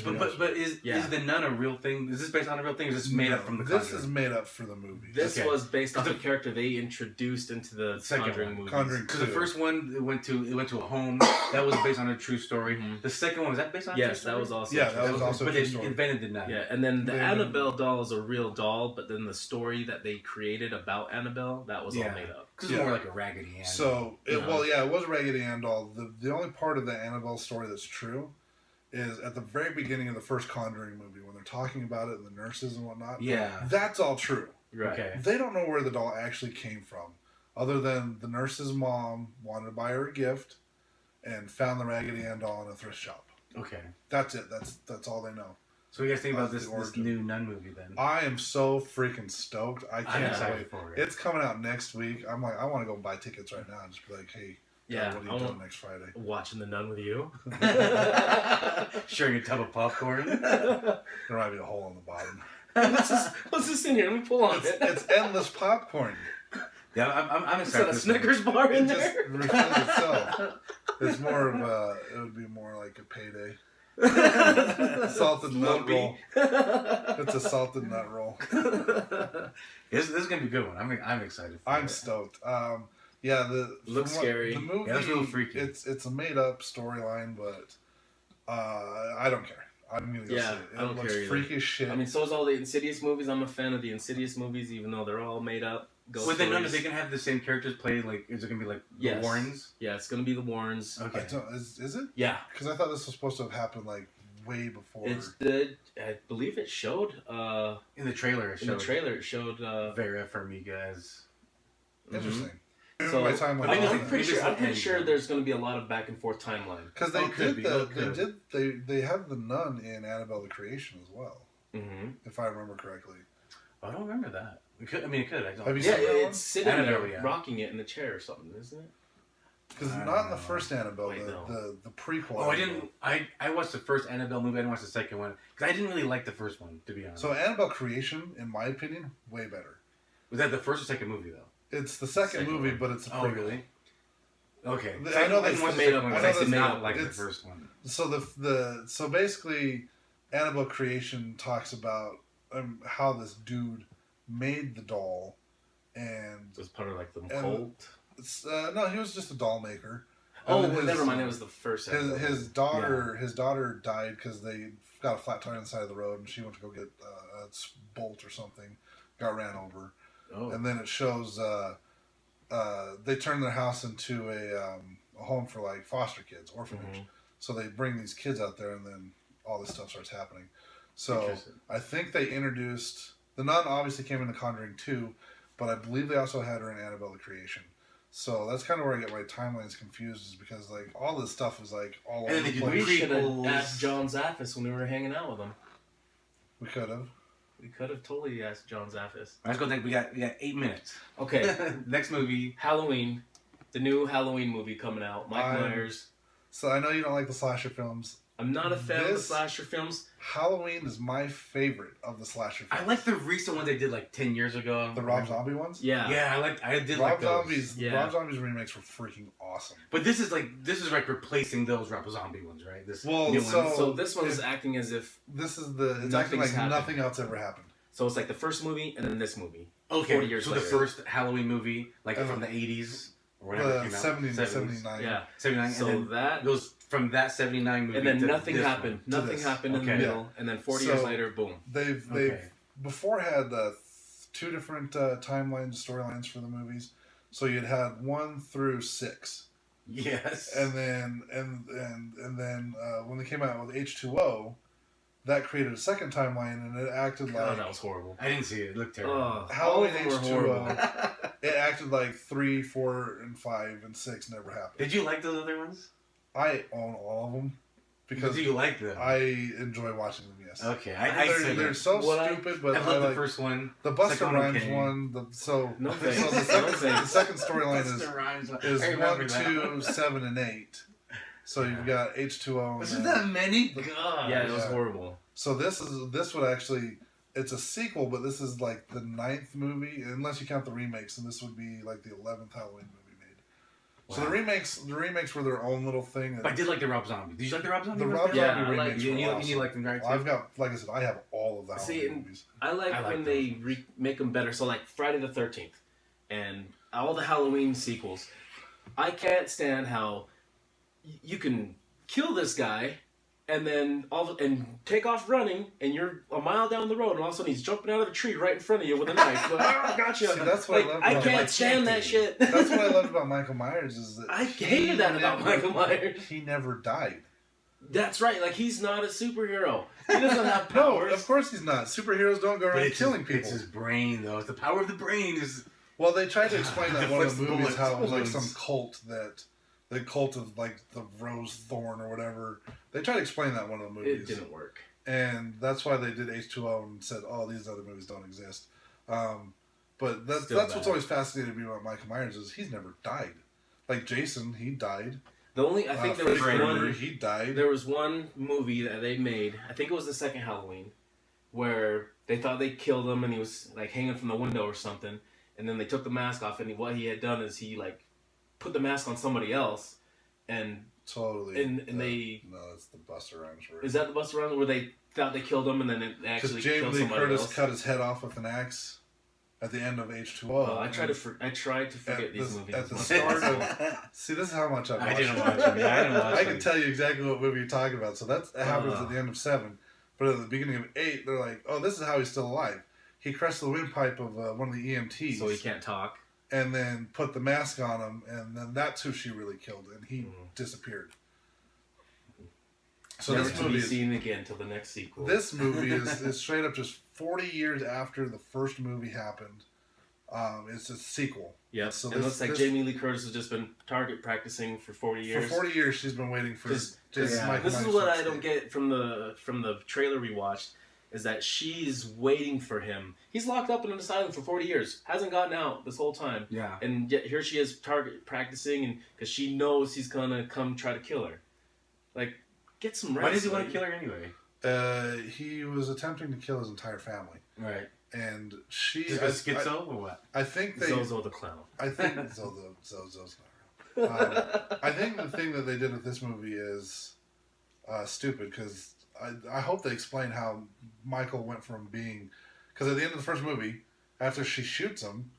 But is The Nun a real thing? Is this based on a real thing? Or is this made up from the Conjuring? This is made up for the movie. This was based off the character they introduced into the Conjuring movies. Because the first one it went to a home that was based on a true story. Mm-hmm. The second one was that based on a true story? That was also that was also. But they invented the Nun. Yeah, and then the Annabelle doll is a real doll, but then the story that they created about Annabelle that was all made up. Because it's more like a Raggedy Ann. So it was Raggedy Ann doll. The only part of the Annabelle story that's true is at the very beginning of the first Conjuring movie when they're talking about it and the nurses and whatnot. Yeah. That's all true. Right. Okay. They don't know where the doll actually came from, other than the nurse's mom wanted to buy her a gift and found the Raggedy Ann doll in a thrift shop. Okay. That's it. That's all they know. So what do you guys think about this new Nun movie then? I am so freaking stoked. I can't wait for it. It's coming out next week. I'm like, I want to go buy tickets right now and just be like, hey. Yeah, what are you doing next Friday? Watching The Nun with you. Sharing a tub of popcorn. There might be a hole on the bottom. What's this in here? Let me pull on it. It's endless popcorn. Yeah, I'm Is excited. that a Snickers bar in It there? just refills itself. It's more of it would be more like a payday. Salted nut roll. It's a salted nut roll. This is gonna be a good one. I'm excited. I'm stoked. Yeah, Looks scary. The movie, Yeah, that's real freaky. It's a made up storyline, but I don't care. I'm gonna go see it. I don't It looks care either. freaky as shit. I mean, so is all the Insidious movies. I'm a fan of the Insidious movies, even though they're all made up. With the Nun, are they gonna have the same characters play? Like, is it gonna be like the Warrens? Yeah, it's gonna be the Warrens. Okay. Is it? Yeah. Because I thought this was supposed to have happened like way before. I believe it showed. In the trailer, it showed. Vera Farmiga as. Interesting. So My time went I think on. it's I'm pretty sure there's going to be a lot of back and forth timeline. Because they have the Nun in Annabelle the Creation as well, if I remember correctly. I don't remember that. It could. Have you seen that one? It's sitting Annabelle, there, rocking it in the chair or something, isn't it? Because not in the first Annabelle, Wait, the prequel. Oh, I didn't. I watched the first Annabelle movie. I didn't watch the second one because I didn't really like the first one, to be honest. So Annabelle Creation, in my opinion, way better. Was that the first or second movie though? It's the second movie, but it's a prequel. Oh, really? Okay. I know that's one made up. I that's did not made like up. the first one. So so basically, Annabelle Creation talks about how this dude made the doll, and It was part of like the cult. No, he was just a doll maker. Oh, never mind. It was the first. His daughter died because they got a flat tire on the side of the road, and she went to go get a bolt or something, got ran over. Oh. And then it shows they turn their house into a home for like foster kids, orphanage. So they bring these kids out there, and then all this stuff starts happening. So I think they introduced the Nun. Obviously came in The Conjuring 2, but I believe they also had her in Annabelle the Creation. So that's kind of where I get my timelines confused, is because like all this stuff is like all over the place. We should have asked John Zaffis when we were hanging out with him. We could have. We could have totally asked John Zaffis. Let's go. We got 8 minutes. Okay. Next movie. Halloween. The new Halloween movie coming out. Mike Myers. So I know you don't like the slasher films. I'm not a fan of the slasher films. Halloween is my favorite of the slasher films. I like the recent ones they did like 10 years ago. The Rob Zombie ones? Yeah. Yeah, I did like those. Rob Zombie's remakes were freaking awesome. But this is like replacing those Rob Zombie ones, right? This new one. So this one is acting as if it's acting like nothing else ever happened. So it's like the first movie and then this movie. Okay, 40 years later. the first Halloween movie, like from the 80s or whatever came out. 79. Yeah. 79. So and that goes from that 79 movie and then to nothing this happened. one. Nothing happened in the Okay. middle, and then 40 years later, boom. They've before had 2 different timelines, storylines for the movies. So you'd had 1 through 6. Yes. And then when they came out with H2O, that created a second timeline, and it acted like that was horrible. I didn't see it. It looked terrible. Halloween H2O. It acted like 3, 4, and 5 and 6 never happened. Did you like those other ones? I own all of them because do you like them? I enjoy watching them. Yes. Okay, they're so stupid, but I love the first one. The Busta Rhymes okay. one. The second storyline is 1, 2, 7, and 8. So you've got H2O. Wasn't that many? God. Yeah, it was horrible. So this would actually, it's a sequel, but this is like the 9th movie, unless you count the remakes, and this would be like the 11th Halloween movie made. Wow. So the remakes were their own little thing. But I did like the Rob Zombie. Did you like the Rob Zombie? The Rob Zombie remakes you were awesome. You like them, right? I've got, like I said, I have all of the Halloween movies. I like when they make them better. So like Friday the 13th and all the Halloween sequels. I can't stand how you can kill this guy and then take off running, and you're a mile down the road, and all of a sudden he's jumping out of a tree right in front of you with a knife. Like, oh, gotcha. See, that's what I love. I can't stand that shit. That's what I loved about Michael Myers is that I hated that about Michael Myers. He never died. That's right. Like, he's not a superhero. He doesn't have powers. No, of course he's not. Superheroes don't go around killing people. It's his brain, though. It's the power of the brain. Well, they tried to explain that in one of the movies, how it was like bullets. some cult the cult of like the Rose Thorn or whatever. They tried to explain that in one of the movies. It didn't work. And that's why they did H2O and said, oh, these other movies don't exist. But that's what's always fascinated me about Michael Myers is he's never died. Like Jason, he died. I think there was one. He died. There was one movie that they made. I think it was the second Halloween, where they thought they killed him and he was like hanging from the window or something. And then they took the mask off, and what he had done is he like put the mask on somebody else, and totally. And they no, it's the Busta Rhymes version. Is that the Busta Rhymes where they thought they killed him and then it actually killed somebody else? Jamie Lee Curtis cut his head off with an axe at the end of H2O. Oh, I tried to forget these movies. At the start of, see, this is how much I didn't watch them. Yeah, I didn't watch I them. can tell you exactly what movie you're talking about. So that happens at the end of 7, but at the beginning of 8, they're like, "Oh, this is how he's still alive. He crushed the windpipe of one of the EMTs, so he can't talk." And then put the mask on him, and then that's who she really killed, and he disappeared. So never to be seen again until the next sequel. This movie is straight up just 40 years after the first movie happened. It's a sequel. Yep. So it looks like Jamie Lee Curtis has just been target practicing for 40 years. For 40 years, she's been waiting for this. This is what I don't get from the trailer we watched. Is that she's waiting for him. He's locked up in an asylum for 40 years. Hasn't gotten out this whole time. Yeah. And yet here she is target practicing, and because she knows he's going to come try to kill her. Like, get some rest. Why does he want to kill her anyway? He was attempting to kill his entire family. Right. And she... Is it schizo or what? I think they... Zozo the clown. I think... Zozo's not real. I think the thing that they did with this movie is stupid, because... I hope they explain how Michael went from being... Because at the end of the first movie, after she shoots him,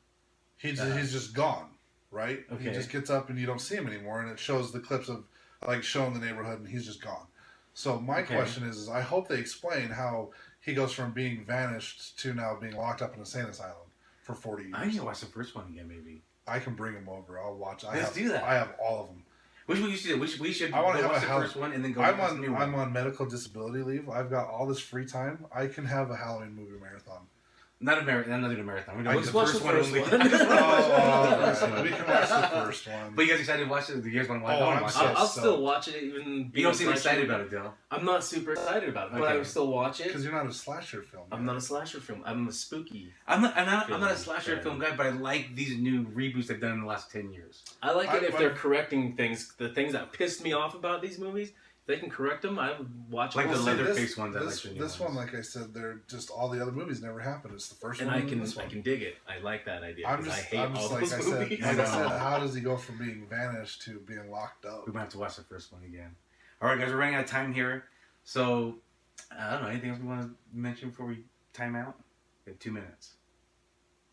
he's just gone, right? Okay. He just gets up and you don't see him anymore, and it shows the clips of, like, showing the neighborhood, and he's just gone. So my question is I hope they explain how he goes from being vanished to now being locked up in a insane asylum for 40 years. I need to watch the first one again, maybe. I can bring him over. I'll watch. Let's do that. I have all of them. Which one you should do? We should I want to watch have the first one and then go I'm watch the new one. I'm on medical disability leave. I've got all this free time. I can have a Halloween movie marathon. Not a marathon. Not a marathon. We're going to watch the first one. We can watch the first one. But you guys excited to watch it? You guys want to watch it? I'll still watch it. Even you don't seem excited about it, though. I'm not super excited about it, but I will still watch it. Because you're not a slasher film. I'm not a slasher film. I'm a spooky. I'm not a slasher film guy, but I like these new reboots they've done in the last 10 years. I like it if they're correcting things. The things that pissed me off about these movies. If they can correct them, I would watch like them. The Leatherface ones. This one, like I said, they're just all the other movies never happened. It's the first one. And I can dig it. I like that idea. I hate all those movies. Like I said, how does he go from being vanished to being locked up? We might have to watch the first one again. All right, guys, we're running out of time here. So, I don't know, anything else we want to mention before we time out? We have 2 minutes.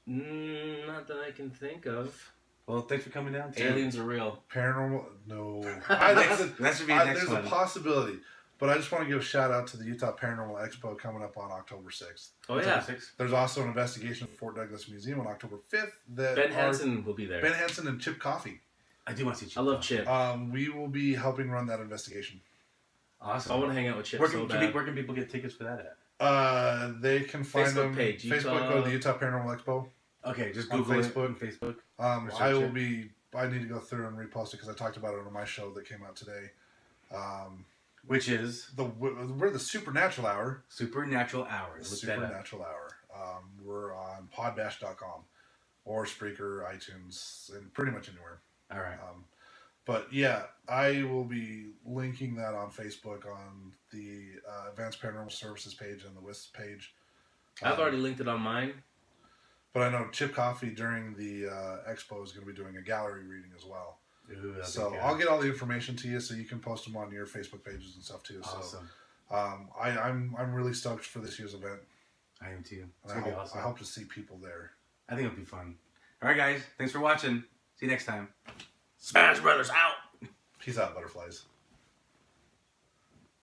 Not that I can think of. Well, thanks for coming down. Aliens are real. Paranormal? No. That should be the next one. There's a possibility. But I just want to give a shout out to the Utah Paranormal Expo coming up on October 6th. Oh, yeah. There's also an investigation at Fort Douglas Museum on October 5th. Ben Hansen will be there. Ben Hansen and Chip Coffey. I do want to see Chip. I love Chip. We will be helping run that investigation. Awesome. I want to hang out with Chip where can people get tickets for that at? They can find them. Page, Facebook, go to the Utah Paranormal Expo. Okay, just Google Facebook. I need to go through and repost it because I talked about it on my show that came out today. Which is? We're the Supernatural Hour. Supernatural Hour. Supernatural Hour. We're on podbash.com or Spreaker, iTunes, and pretty much anywhere. All right. But yeah, I will be linking that on Facebook on the Advanced Paranormal Services page and the WISPS page. I've already linked it on mine. But I know Chip Coffey during the expo is going to be doing a gallery reading as well. Ooh, so I'll get all the information to you so you can post them on your Facebook pages and stuff too. Awesome. So I'm really stoked for this year's event. I am too. It's going to be awesome. I hope to see people there. I think it'll be fun. All right, guys. Thanks for watching. See you next time. Smash Brothers out. Peace out, butterflies.